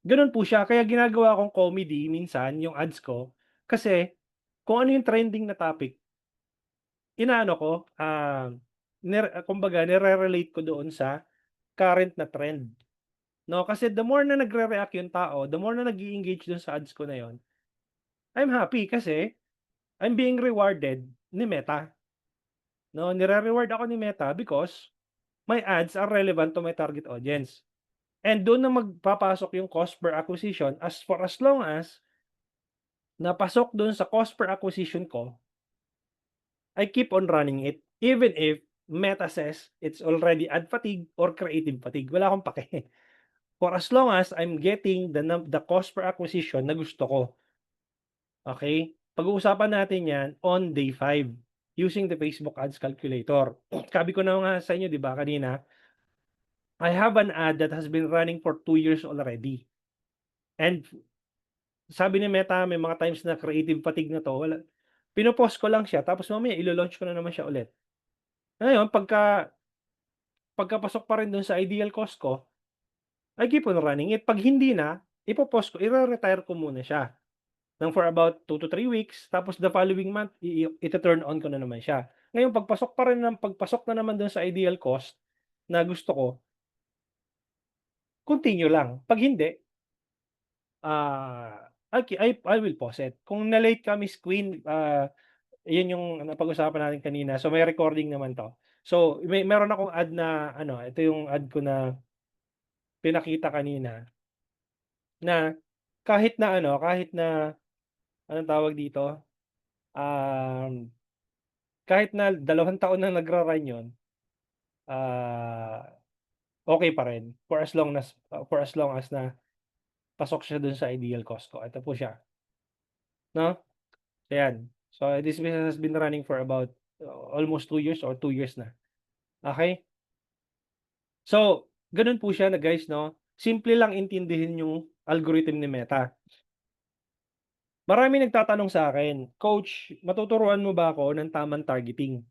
gano'n po siya kaya ginagawa kong comedy minsan yung ads ko, kasi kung ano yung trending na topic, inaano ko, kumbaga nire-relate ko doon sa current na trend, 'no? Kasi the more na nagre-react yung tao, the more na nag-e-engage dun sa ads ko na yun, I'm happy kasi I'm being rewarded ni Meta, 'no? Nire-reward ako ni Meta because my ads are relevant to my target audience. And dun na magpapasok yung cost per acquisition as long as napasok dun sa cost per acquisition ko, I keep on running it even if Meta says it's already ad fatigue or creative fatigue, wala akong pake. For as long as I'm getting the cost per acquisition na gusto ko. Okay? Pag-uusapan natin 'yan on day 5 using the Facebook Ads Calculator. Sabi ko na nga sa inyo 'di ba kanina, I have an ad that has been running for 2 years already. And sabi ni Meta may mga times na creative fatigue na 'to, pino-pause ko lang siya tapos mamaya ilo-launch ko na naman siya ulit. Ngayon pagkapasok pa rin dun sa ideal cost ko, I keep on running it. 'Pag hindi na, ipo-pause ko, ire-retire ko muna siya ng for about 2 to 3 weeks tapos the following month ite-turn on ko na naman siya. Ngayon pagpasok na naman dun sa ideal cost na gusto ko, continue lang. 'Pag hindi, I will pause it. Kung na-late ka Miss Queen, yun yung napag-usapan natin kanina. So, may recording naman 'to. So, meron akong ad na ano, ito yung ad ko na pinakita kanina na kahit na anong tawag dito, um, kahit na 2 taon na nagra-run yun, ah, okey pa rin for as long as na pasok siya dun sa ideal cost ko. Ito po siya, 'no? Ayan. So, this business has been running for about almost 2 years or 2 years na. Okey? So, gano'n po siya na guys 'no, simple lang intindihin yung algorithm ni Meta. Maraming nagtatanong sa'kin, "Coach, matuturuan mo ba ako ng tamang targeting?"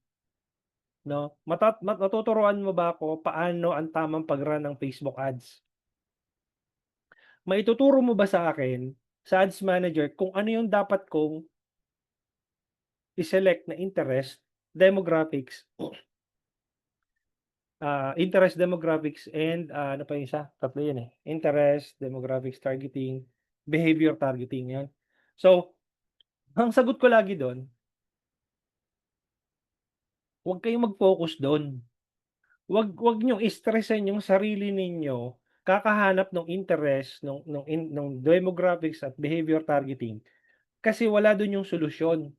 'No, matuturuan mo ba ako paano ang tamang pag-run ng Facebook ads? Maituturo mo ba sa akin, sa Ads Manager kung ano yung dapat kong i-select na interest, demographics, interest, demographics, and, ano pa yung isa? Tatlo yun, eh. Interest, demographics, targeting, behavior targeting, 'yan. So, ang sagot ko lagi dun, huwag kayong mag-focus dun. Wag niyong stressin yung sarili ninyo kakahanap ng interest, nung demographics at behavior targeting, kasi wala dun yung solusyon.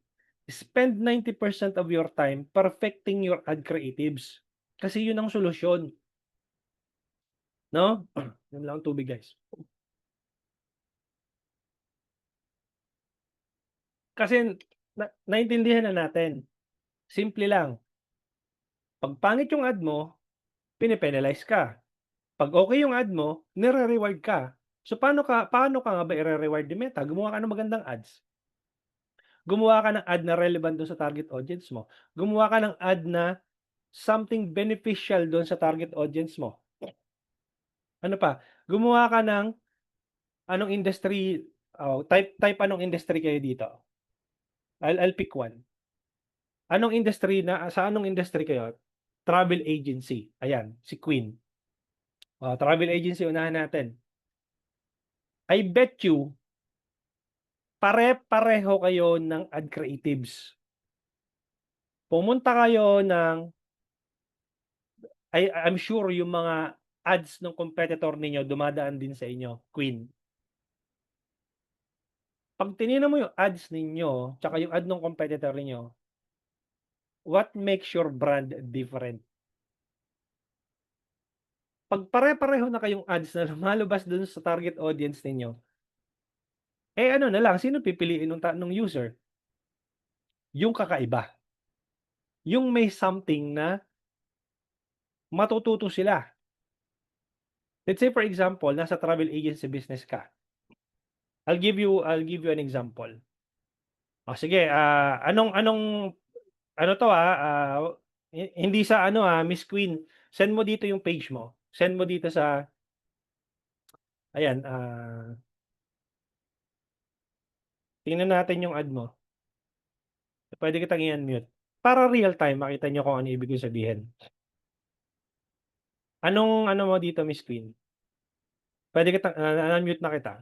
Spend 90% of your time perfecting your ad creatives, kasi yun ang solusyon, 'no? Inom lang akong tubig guys. Kasi naintindihan na natin, simple lang, 'pag pangit yung ad mo, pine-penalize ka, 'pag okey yung ad mo, nire-reward ka. So paano ka nga ba ire-reward ni Meta? Gumawa ka ng magandang ads, gumawa ka ng ad na relevant dun sa target audience mo, gumawa ka ng ad na something beneficial dun sa target audience mo. Ano pa, gumawa ka ng anong industry, type anong industry kayo dito? I'll pick one. Sa anong industry kayo? Travel agency, ayan, si Queen. Travel agency unahan natin. I bet you pare-pareho kayo ng ad creatives. Pumunta kayo ng I'm sure yung mga ads ng competitor ninyo dumadaan din sa inyo, Queen. 'Pag tinignan mo yung ads ninyo, tsaka yung ad ng competitor ninyo, what makes your brand different? 'Pag pare-pareho na kayong ads na lumalabas dun sa target audience ninyo, ano na lang, sino pipiliin nung user? Yung kakaiba, yung may something na matututo sila. Let's say for example, nasa travel agency business ka. I'll give you an example. Sige, anong anong ano 'to, hindi sa ano, Miss Queen, send mo dito yung page mo. Send mo dito sa ayan, tingnan natin yung ad mo. Puwede kitang i-unmute. Para real time makita niyo kung ano ibig kong sabihin. Anong ano mo dito, Miss Queen? Puwede kitang na-unmute na kita.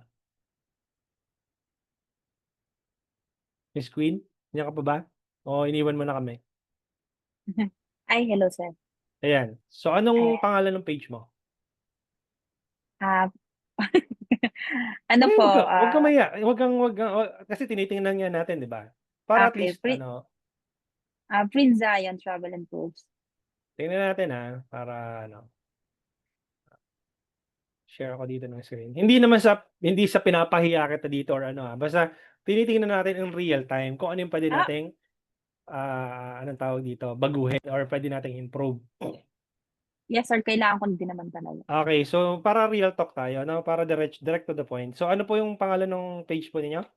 Miss Queen, nandiyan ka pa ba? O iniwan mo na kami? Ay, hello sir. Ayan. So, anong Ayan, pangalan ng page mo? ah, ano Sige, po, wag kang mahiya, wag kang kasi tinitingnan nga natin, 'di ba? Para at okay, least ano, Prince Zion Travel and Tours. tingnan natin, para ano, share ako dito ng screen. Hindi sa pinapahiya kita dito or ano, basta tinitingnan natin in real time kung ano yung pwede Ah, nating, anong tawag dito, baguhin or pwede nating improve. yes sir, kailangan ko din naman talaga. Okay, so para real talk tayo, no? Para direct to the point. So ano po yung pangalan ng page po ninyo?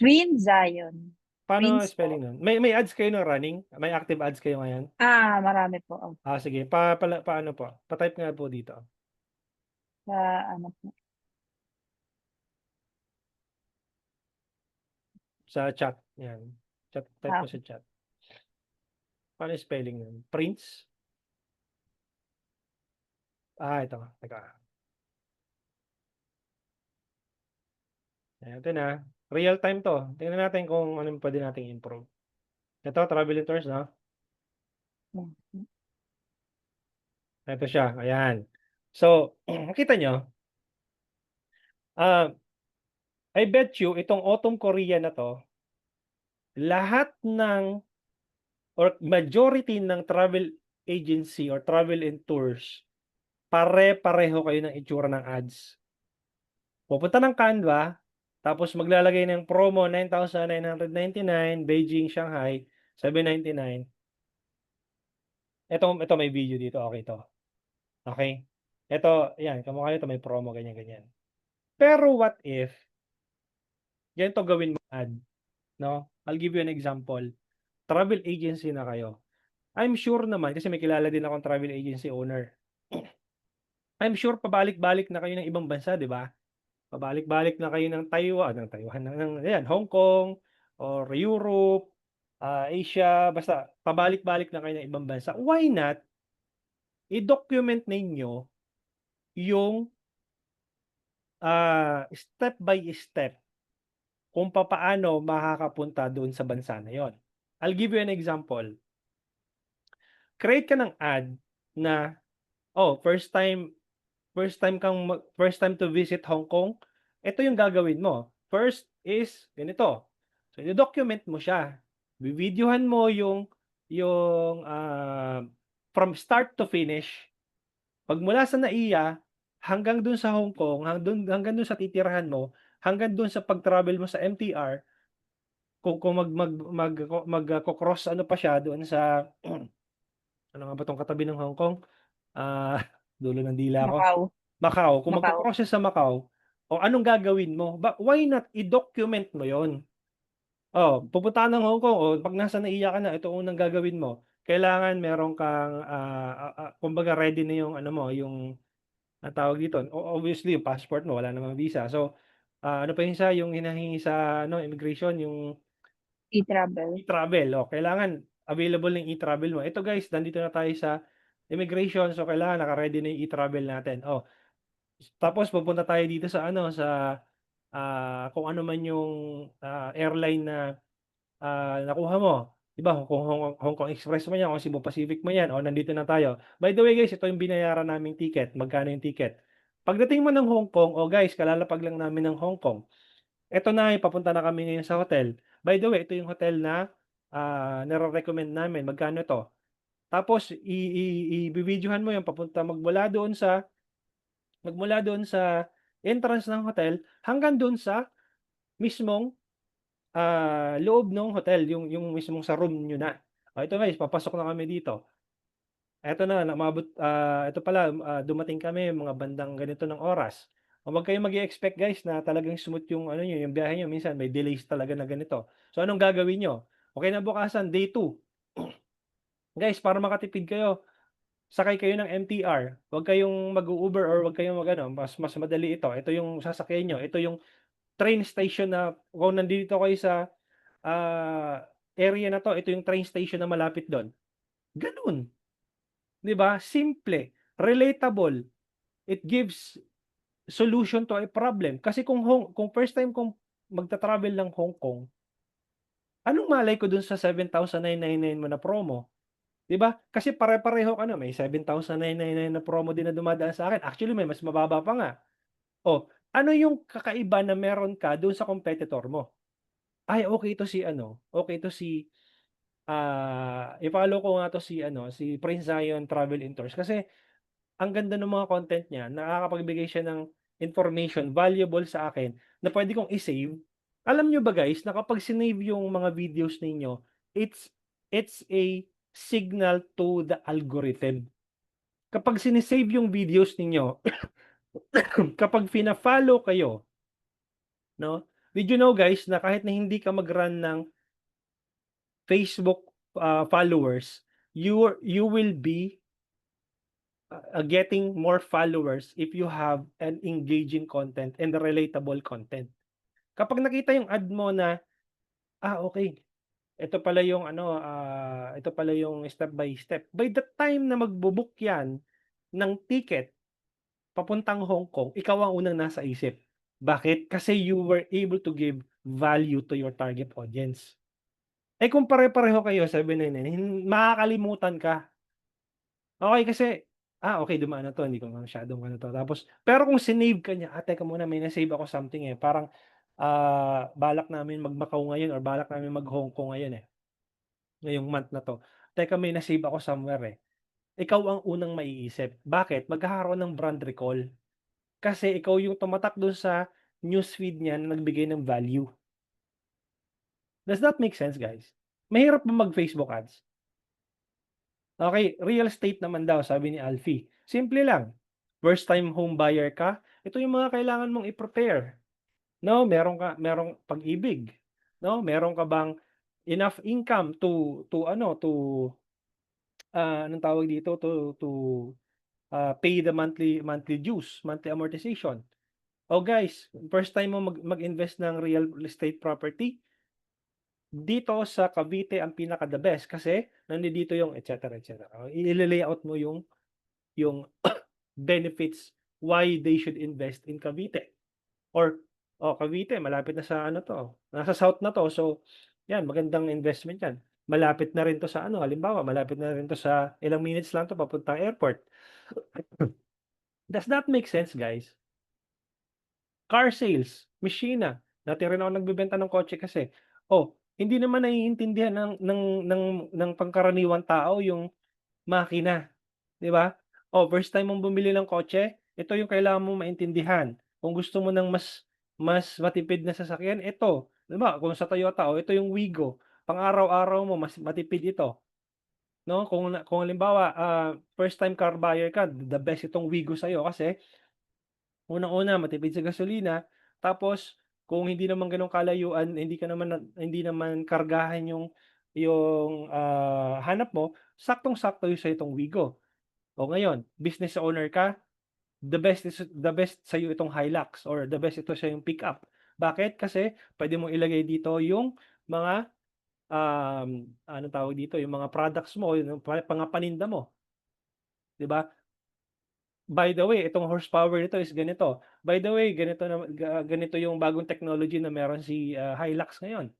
Prince Zion. Paano Prince spelling po. nun? May ads kayo na running? May active ads kayo ngayon? Marami po. Oh, Sige, paano po? Pa-type nga po dito sa ano po. sa chat. Yan. Type mo Okay. sa chat. Paano yung spelling nun? Prince? Ito. Teka. Ayan, ito na. Real time to. Tingnan natin kung anong pwede nating improve. Ito, travel and tours, no? Yeah. Ito siya. Ayan. So, nakita nyo, ah, I bet you, itong Autumn Korea na to, lahat ng, or majority ng travel agency or travel and tours, pare-pareho kayo ng itsura ng ads. Pupunta ng Canva, tapos maglalagay ng promo 9,999, Beijing, Shanghai, 799. Ito may video dito, okay to. Okay? Ito, yan, kamukha nito may promo, ganyan, ganyan. Pero what if, ganito gawin mo ad, no? I'll give you an example. Travel agency na kayo. I'm sure naman, kasi may kilala din akong travel agency owner. I'm sure pabalik-balik na kayo ng ibang bansa, di ba? Pabalik-balik na kayo ayan, Hong Kong or Europe, Asia, basta pabalik-balik na kayo ng ibang bansa. Why not i-document ninyo yung step by step kung papaano makakapunta doon sa bansa na yon. I'll give you an example. Create ka ng ad na, first time to visit Hong Kong, ito yung gagawin mo. First is ganito. So i-document mo siya. Videohan mo yung from start to finish. Pagmula sa NAIA hanggang dun sa Hong Kong, hanggang dun sa titirahan mo, hanggang dun sa pag-travel mo sa MTR, kung magko-cross ano pa siya doon sa ano nga ba tong katabi ng Hong Kong? Ah, dulo ng dila ko. Macau. Macau, kung Macau. magko-cross siya sa Macau, o anong gagawin mo? Why not i-document mo 'yon? Pupunta ka ng Hong Kong, pag nasa NAIA ka na, ito unang gagawin mo. Kailangan meron kang, kumbaga ready na yung ano mo, yung anong tawag dito, obviously yung passport mo, wala namang visa. So, ano pa yung isa, yung hinahingi sa ano, immigration, yung E-travel. e-travel. Kailangan available ng e-travel mo. Ito guys, nandito na tayo sa immigration, so kailangan naka-ready na yung e-travel natin. Tapos pupunta tayo dito sa ano, sa kung ano man yung airline na nakuha mo. 'Di ba? Kung Hong Kong Express man 'yan, kung Cebu Pacific man 'yan, nandito na tayo. By the way guys, ito yung binayaran naming ticket. Magkano yung ticket? Pagdating mo ng Hong Kong, guys, kalalapag lang namin ng Hong Kong. Ito na, papunta na kami ngayon sa hotel. By the way, ito yung hotel na nare-recommend namin. Magkano ito? Tapos i-videohan mo yung magmula doon sa entrance ng hotel hanggang doon sa mismong loob ng hotel, yung mismong sa room niyo na. Ito guys, papasok na kami dito. Eto na, ito pala, dumating kami mga bandang ganito ng oras. Huwag kayong mag-e-expect guys na talagang smooth yung ano niyo, yung biyahe niyo, minsan may delays talaga na ganito. So anong gagawin niyo? Okay na bukasan, day 2. Guys, para makatipid kayo, sakay kayo ng MTR. Huwag kayong mag-u-Uber or huwag kayong mag-ano, mas madali ito. Ito yung sasakyan niyo. Ito yung train station na kung nandito kayo sa area na 'to, ito yung train station na malapit do'n. Gano'n, 'di ba? Simple, relatable. It gives solution to a problem. Kasi kung first time kong magta-travel ng Hong Kong, anong malay ko do'n sa 7,999 mo na promo, 'di ba? Kasi pare-pareho may 7,999 na promo din na dumadaan sa akin. Actually, may mas mababa pa nga. Ano yung kakaiba na meron ka do'n sa competitor mo? Ay, okey 'to si ano, okey 'to si i-follow ko nga 'to si ano, si Prince Zion Travel and Tours kasi ang ganda ng mga content niya, nakakapagbigay siya ng information valuable sa akin na puwede kong i-save Alam niyo ba guys na kapag sinave yung mga videos ninyo, it's it's a signal to the algorithm. Kapag sinisave yung videos ninyo, kapag fina-follow kayo, 'no? Did you know guys na kahit na hindi ka mag-run ng Facebook, followers, you will be, getting more followers if you have an engaging content and relatable content. Kapag nakita yung ad mo na, okey, ito pala yung ano, ito pala yung step by step. By the time na magbo-book 'yan ng ticket papuntang Hong Kong, ikaw ang unang nasa isip. Bakit? Kasi you were able to give value to your target audience. Eh, kung pare-pareho kayo 799 makakalimutan ka. Okey kasi, okey dumaan na 'to, hindi ko masyadong ano 'to, tapos pero kung sinave ka niya, teka muna may na-save ako something, eh, parang, balak namin mag-Macau ngayon or balak namin mag-Hong Kong ngayon, eh, ngayong month na 'to. Teka may na-save ako somewhere, eh. Ikaw ang unang maiisip. Bakit? Magkakaroon ng brand recall. Kasi ikaw yung tumatak dun sa newsfeed niya na nagbigay ng value. Does that make sense, guys? Mahirap ba mag-Facebook ads? Okey, real estate naman daw sabi ni Alfie. Simple lang, first time home buyer ka, ito yung mga kailangan mong i-prepare, 'no? Merong pag-ibig, 'no? Meron ka bang enough income to ano, anong tawag dito, pay the monthly dues, monthly amortization. Oh, guys, first time mo mag-invest ng real estate property, dito sa Cavite ang pinaka the best kasi nandito yung et cetera, et cetera. Ile-layout mo yung benefits why they should invest in Cavite or, Cavite malapit na sa ano 'to, nasa south na 'to, so 'yan magandang investment 'yan. Malapit na rin 'to sa ano, halimbawa malapit na rin 'to sa ilang minutes lang 'to papuntang airport. Does that make sense, guys? Car sales, Machina, dati rin ako nagbebenta ng kotse kasi. Hindi naman naiintindihan ng pangkaraniwang tao yung makina, 'di ba? First time mong bumili ng kotse, ito yung kailangan mong maintindihan. Kung gusto mo ng mas matipid na sasakyan, ito. 'Di ba, kung sa Toyota, ito yung Wigo, pang-araw-araw mo mas matipid ito, 'no? Kung halimbawa, first time car buyer ka, the best itong Wigo sa'yo kasi unang-una matipid sa gasolina, tapos kung hindi naman gano'n kalayuan, hindi naman kargahan yung hanap mo, saktong-sakto yung sa'yo itong Wigo. Ngayon, business owner ka, the best sa'yo itong Hilux or the best ito sa yung pickup. Bakit? Kasi puwede mong ilagay dito yung mga, anong tawag dito, yung mga products mo, yung mga paninda mo, 'di ba? By the way, itong horsepower nito is ganito. By the way, ganito yung bagong technology na meron si, Hilux ngayon,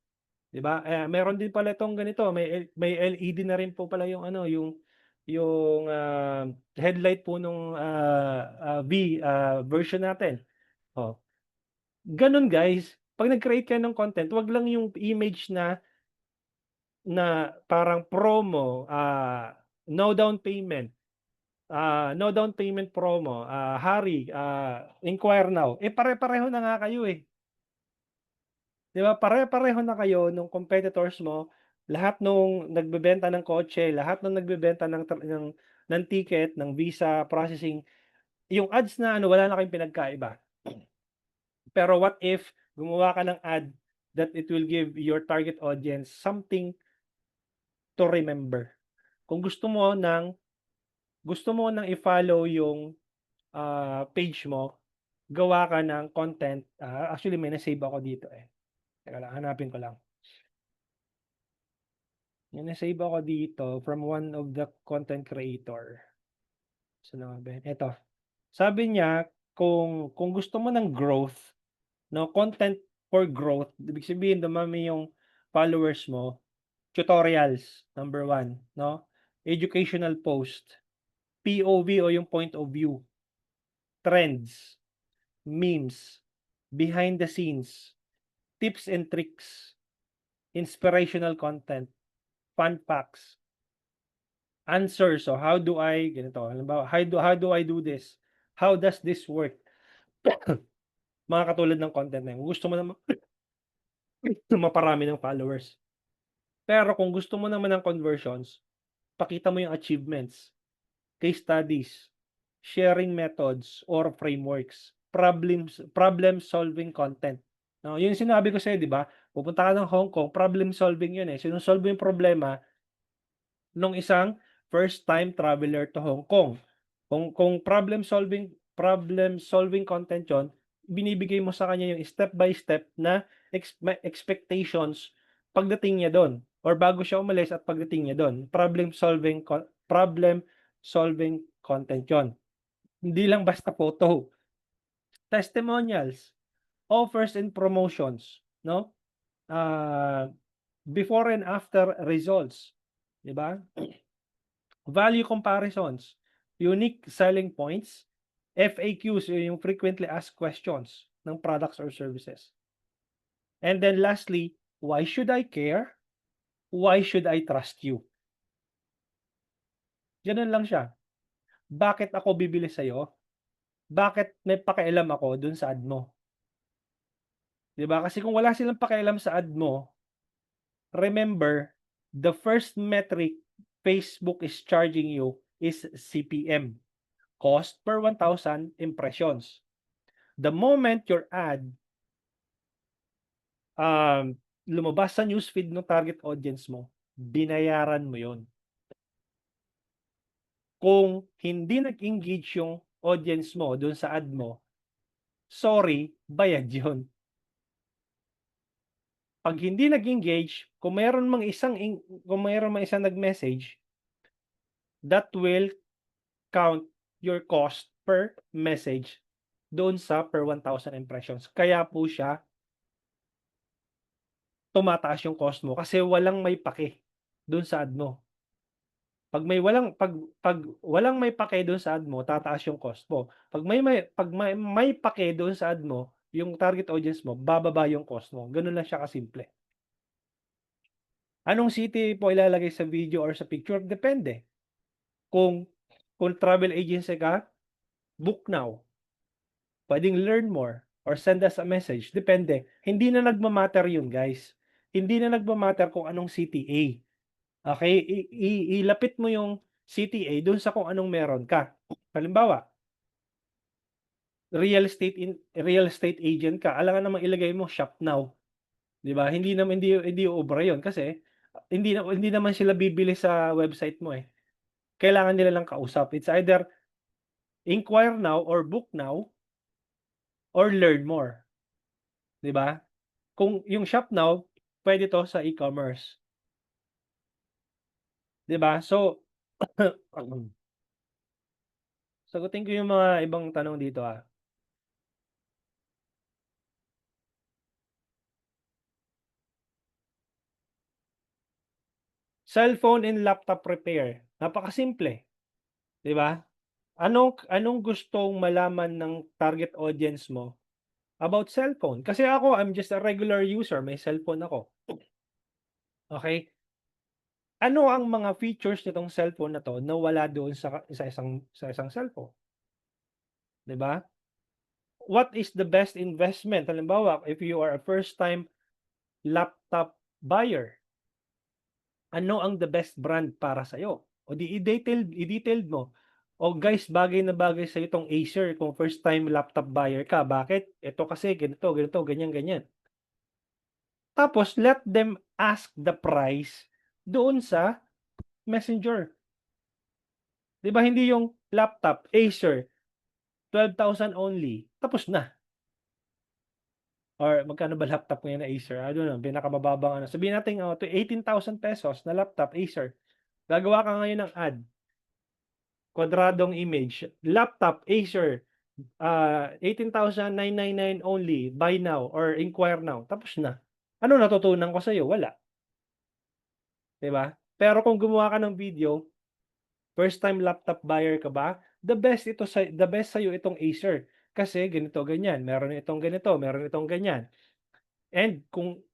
'di ba? Meron din pala itong ganito, may LED na rin po pala yung ano, yung headlight po nung, version natin. Oh, gano'n guys. 'Pag nag-create kayo ng content, 'wag lang yung image na na parang promo, no down payment. No down payment promo, Hari, inquire now. Pare-pareho na nga kayo, eh. 'Di ba, pare-pareho na kayo nung competitors mo, lahat nung nagbebenta ng kotse, lahat nung nagbebenta ng ticket, ng visa processing, yung ads na ano, wala na kayong pinagkaiba. Pero what if gumawa ka ng ad that it will give your target audience something to remember. Kung gusto mo ng i-follow yung, page mo, gawa ka ng content, actually may na-save ako dito, eh. Teka lang, hanapin ko lang. May na-save ako dito from one of the content creator. Saan na nga ba yun? Eto. Sabi niya kung gusto mo ng growth, 'no, content for growth, ibig sabihin dumami yung followers mo, tutorials, number one, 'no, educational post, POV o yung point of view, trends, memes, behind the scenes, tips and tricks, inspirational content, fun facts, answers. So how do I ganito, halimbawa, how do I do this? How does this work? Mga katulad ng content na yun. Kung gusto mo naman maparami ng followers. Pero kung gusto mo naman ng conversions, pakita mo yung achievements, case studies, sharing methods or frameworks, problem-solving content. No, yung sinabi ko sa'yo, 'di ba? Pupunta ka ng Hong Kong, problem solving yun, eh. Sino-solve mo yung problema nung isang first time traveler to Hong Kong. Kung problem solving content yon, binibigay mo sa kanya yung step by step na expectations pagdating niya do'n or bago siya umalis at pagdating niya do'n. Problem solving content yon. Hindi lang basta photo. Testimonials, offers and promotions, 'no? Ah, before and after results, 'di ba? Value comparisons, unique selling points, FAQs, yung frequently asked questions ng products or services. And then lastly, why should I care? Why should I trust you? Gano'n lang siya. Bakit ako bibili sa'yo? Bakit may pakialam ako dun sa ad mo? 'Di ba? Kasi kung wala silang pakialam sa ad mo, remember, the first metric Facebook is charging you is CPM, cost per 1,000 impressions. The moment your ad lumabas sa newsfeed ng target audience mo, binayaran mo yon. Kung hindi nag-engage yung audience mo dun sa ad mo, sorry, bayad yon. Pag hindi nag-engage, kung mayroon mang isang nag-message, that will count your cost per message doon sa per 1,000 impressions. Kaya po siya tumataas yung cost mo kasi walang may pake doon sa ad mo. Pag walang may pake doon sa ad mo, tataas yung cost mo. Pag may pake doon sa ad mo, yung target audience mo, bababa yung cost mo. Gano'n lang siya kasimple. Anong city po ilalagay sa video or sa picture? Depende. Kung travel agency ka, book now. Puwedeng learn more or send us a message, depende. Hindi na nagma-matter yun, guys. Hindi na nagma-matter kung anong CTA. Okay, ilapit mo yung CTA dun sa kung anong meron ka. Halimbawa, real estate agent ka, alangan namang ilagay mo shop now, 'di ba? Hindi uubra yun kasi hindi naman sila bibili sa website mo, eh. Kailangan nila lang kausap. It's either inquire now or book now or learn more, 'di ba? Kung yung shop now, puwede 'to sa e-commerce, 'di ba? So, sagutin ko yung mga ibang tanong dito, Cellphone and laptop repair, napakasimple, 'di ba? Anong gustong malaman ng target audience mo about cellphone? Kasi ako, I'm just a regular user, may cellphone ako, okey? Ano ang mga features nitong cellphone na 'to na wala doon sa isang cellphone, 'di ba? What is the best investment? Halimbawa, if you are a first time laptop buyer, ano ang the best brand para sa'yo? O di i-detailed mo. O guys, bagay na bagay sa'yo 'tong Acer kung first time laptop buyer ka. Bakit? Ito kasi ganito, ganito, ganyan, ganyan. Tapos let them ask the price doon sa Messenger. 'Di ba hindi yung laptop, Acer, 12,000 only, tapos na. Or magkano ba laptop ngayon na Acer? I don't know, pinakamababang ano, sabihin natin, to 18,000 pesos na laptop, Acer. Gagawa ka ngayon ng ad, kwadradong image, laptop, Acer, 18,999 only, buy now or inquire now, tapos na. Ano natutunan ko sa'yo? Wala, 'di ba? Pero kung gumawa ka ng video, first time laptop buyer ka ba, the best sa'yo itong Acer, kasi ganito, ganyan, meron itong ganito, meron itong ganyan. And kung,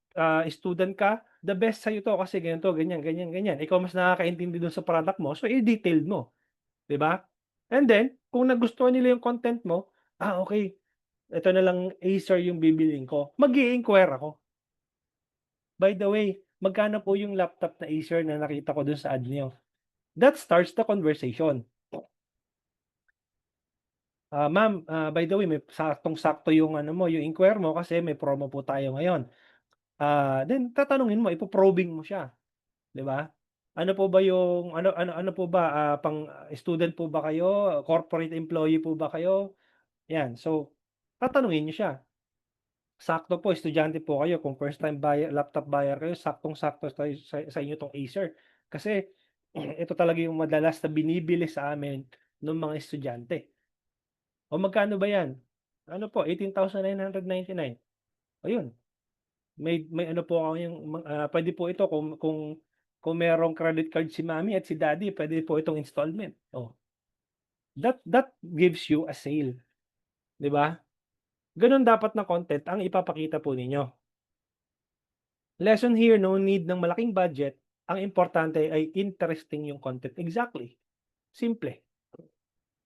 student ka, the best sa'yo 'to kasi ganito, ganyan, ganyan, ganyan. Ikaw mas nakakaintindi dun sa product mo, so i-detailed mo, 'di ba? And then, kung nagustuhan nila yung content mo, okey, ito na lang Acer yung bibilhin ko, mag-i-inquire ako, By the way, magkano po yung laptop na Acer na nakita ko dun sa ad niyo? That starts the conversation. Ma'am, by the way, may saktong-sakto yung ano mo, yung inquire mo kasi may promo po tayo ngayon. Then tatanungin mo, ipo-probing mo siya, 'di ba? Ano po ba yung ano po ba, student po ba kayo, corporate employee po ba kayo? 'Yan, so tatanungin niyo siya. Sakto po estudyante po kayo, kung first time laptop buyer kayo, saktong-sakto sa inyo 'tong Acer. Kasi ito talaga yung madalas na binibili sa amin nung mga estudyante. O magkano ba 'yan? Ano po, 18,999. Ayun, may ano po kayong puwede po ito kung merong credit card si mommy at si daddy, puwede po itong installment. Oh, that gives you a sale, 'di ba? Gano'n dapat na content ang ipapakita po ninyo. Lesson here, no need ng malaking budget, ang importante ay interesting yung content. Exactly, simple.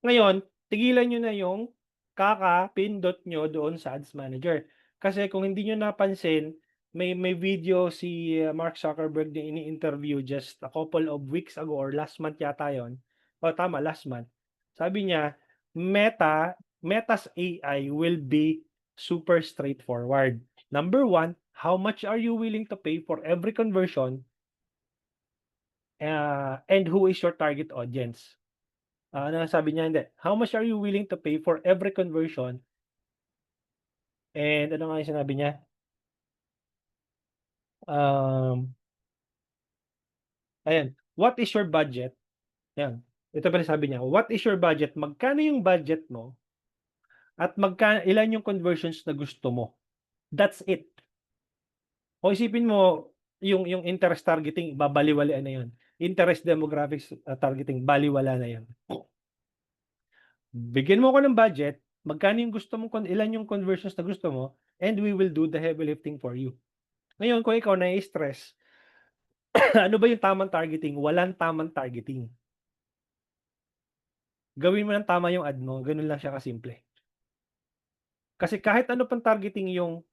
Ngayon, tigilan niyo na yung kakapindot niyo doon sa Ads Manager. Kasi kung hindi niyo napansin, may video si Mark Zuckerberg na ini-interview just a couple of weeks ago or last month yata yun. O tama, last month. Sabi niya, Meta's AI will be super straightforward. Number one, how much are you willing to pay for every conversion? And who is your target audience? Ano sabi niya, hindi, how much are you willing to pay for every conversion? And ano nga yung sinabi niya? Ayan, what is your budget? Yan, ito pala sabi niya, what is your budget? Magkano yung budget mo at ilan yung conversions na gusto mo? That's it. O isipin mo yung interest targeting, babaliwalain na yun. Interest demographics targeting, baliwala na yan. Bigyan mo ako ng budget, magkano yung gusto mo, ilan yung conversions na gusto mo, and we will do the heavy lifting for you. Ngayon, kung ikaw nai-stress, ano ba yung tamang targeting? Walang tamang targeting. Gawin mo ng tama yung ad mo, ganun lang siya kasimple. Kasi kahit ano pang targeting yung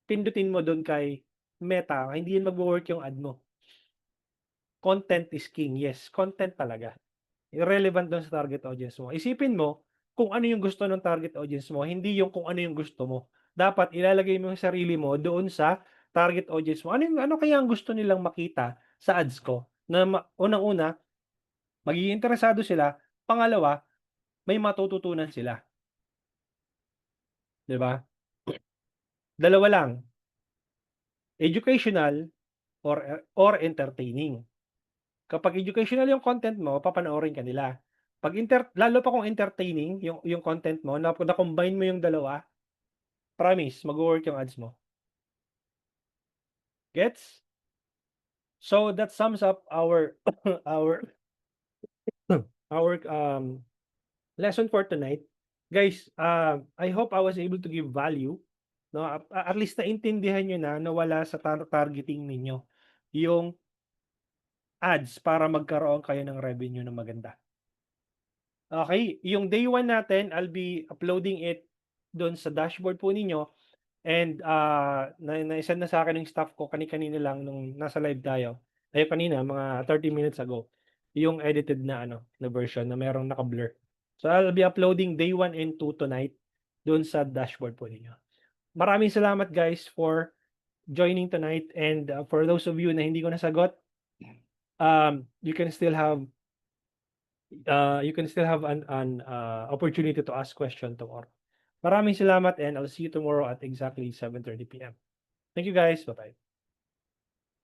pindutin mo doon kay Meta, hindi yun magwo-work yung ad mo. Content is king. Yes, content talaga. Irrelevant doon sa target audience mo. Isipin mo kung ano yung gusto ng target audience mo, hindi yung kung ano yung gusto mo. Dapat ilalagay mo yung sarili mo doon sa target audience mo. Ano kaya ang gusto nilang makita sa ads ko? Na unang-una, magiging interesado sila. Pangalawa, may matututunan sila. 'Di ba? Dalawa lang, educational or entertaining. Kapag educational yung content mo, papanoorin ka nila. Lalo pa kung entertaining yung content mo, na-combine mo yung dalawa, promise magwo-work yung ads mo. Gets? So that sums up our our lesson for tonight. Guys, I hope I was able to give value, no? At least naintindihan niyo na wala sa targeting ninyo yung ads para magkaroon kayo ng revenue na maganda. Okay, yung day 1 natin, I'll be uploading it doon sa dashboard po ninyo, and na-send na sa akin ng staff ko kanina lang nung nasa live tayo. Ay kanina mga 30 minutes ago, yung edited na na version na merong naka-blur. So I'll be uploading day 1 and 2 tonight doon sa dashboard po ninyo. Maraming salamat guys for joining tonight, and for those of you na hindi ko nasagot, you can still have an opportunity to ask question tomorrow. Maraming salamat, and I'll see you tomorrow at exactly 7:30 PM. Thank you guys. Bye-bye.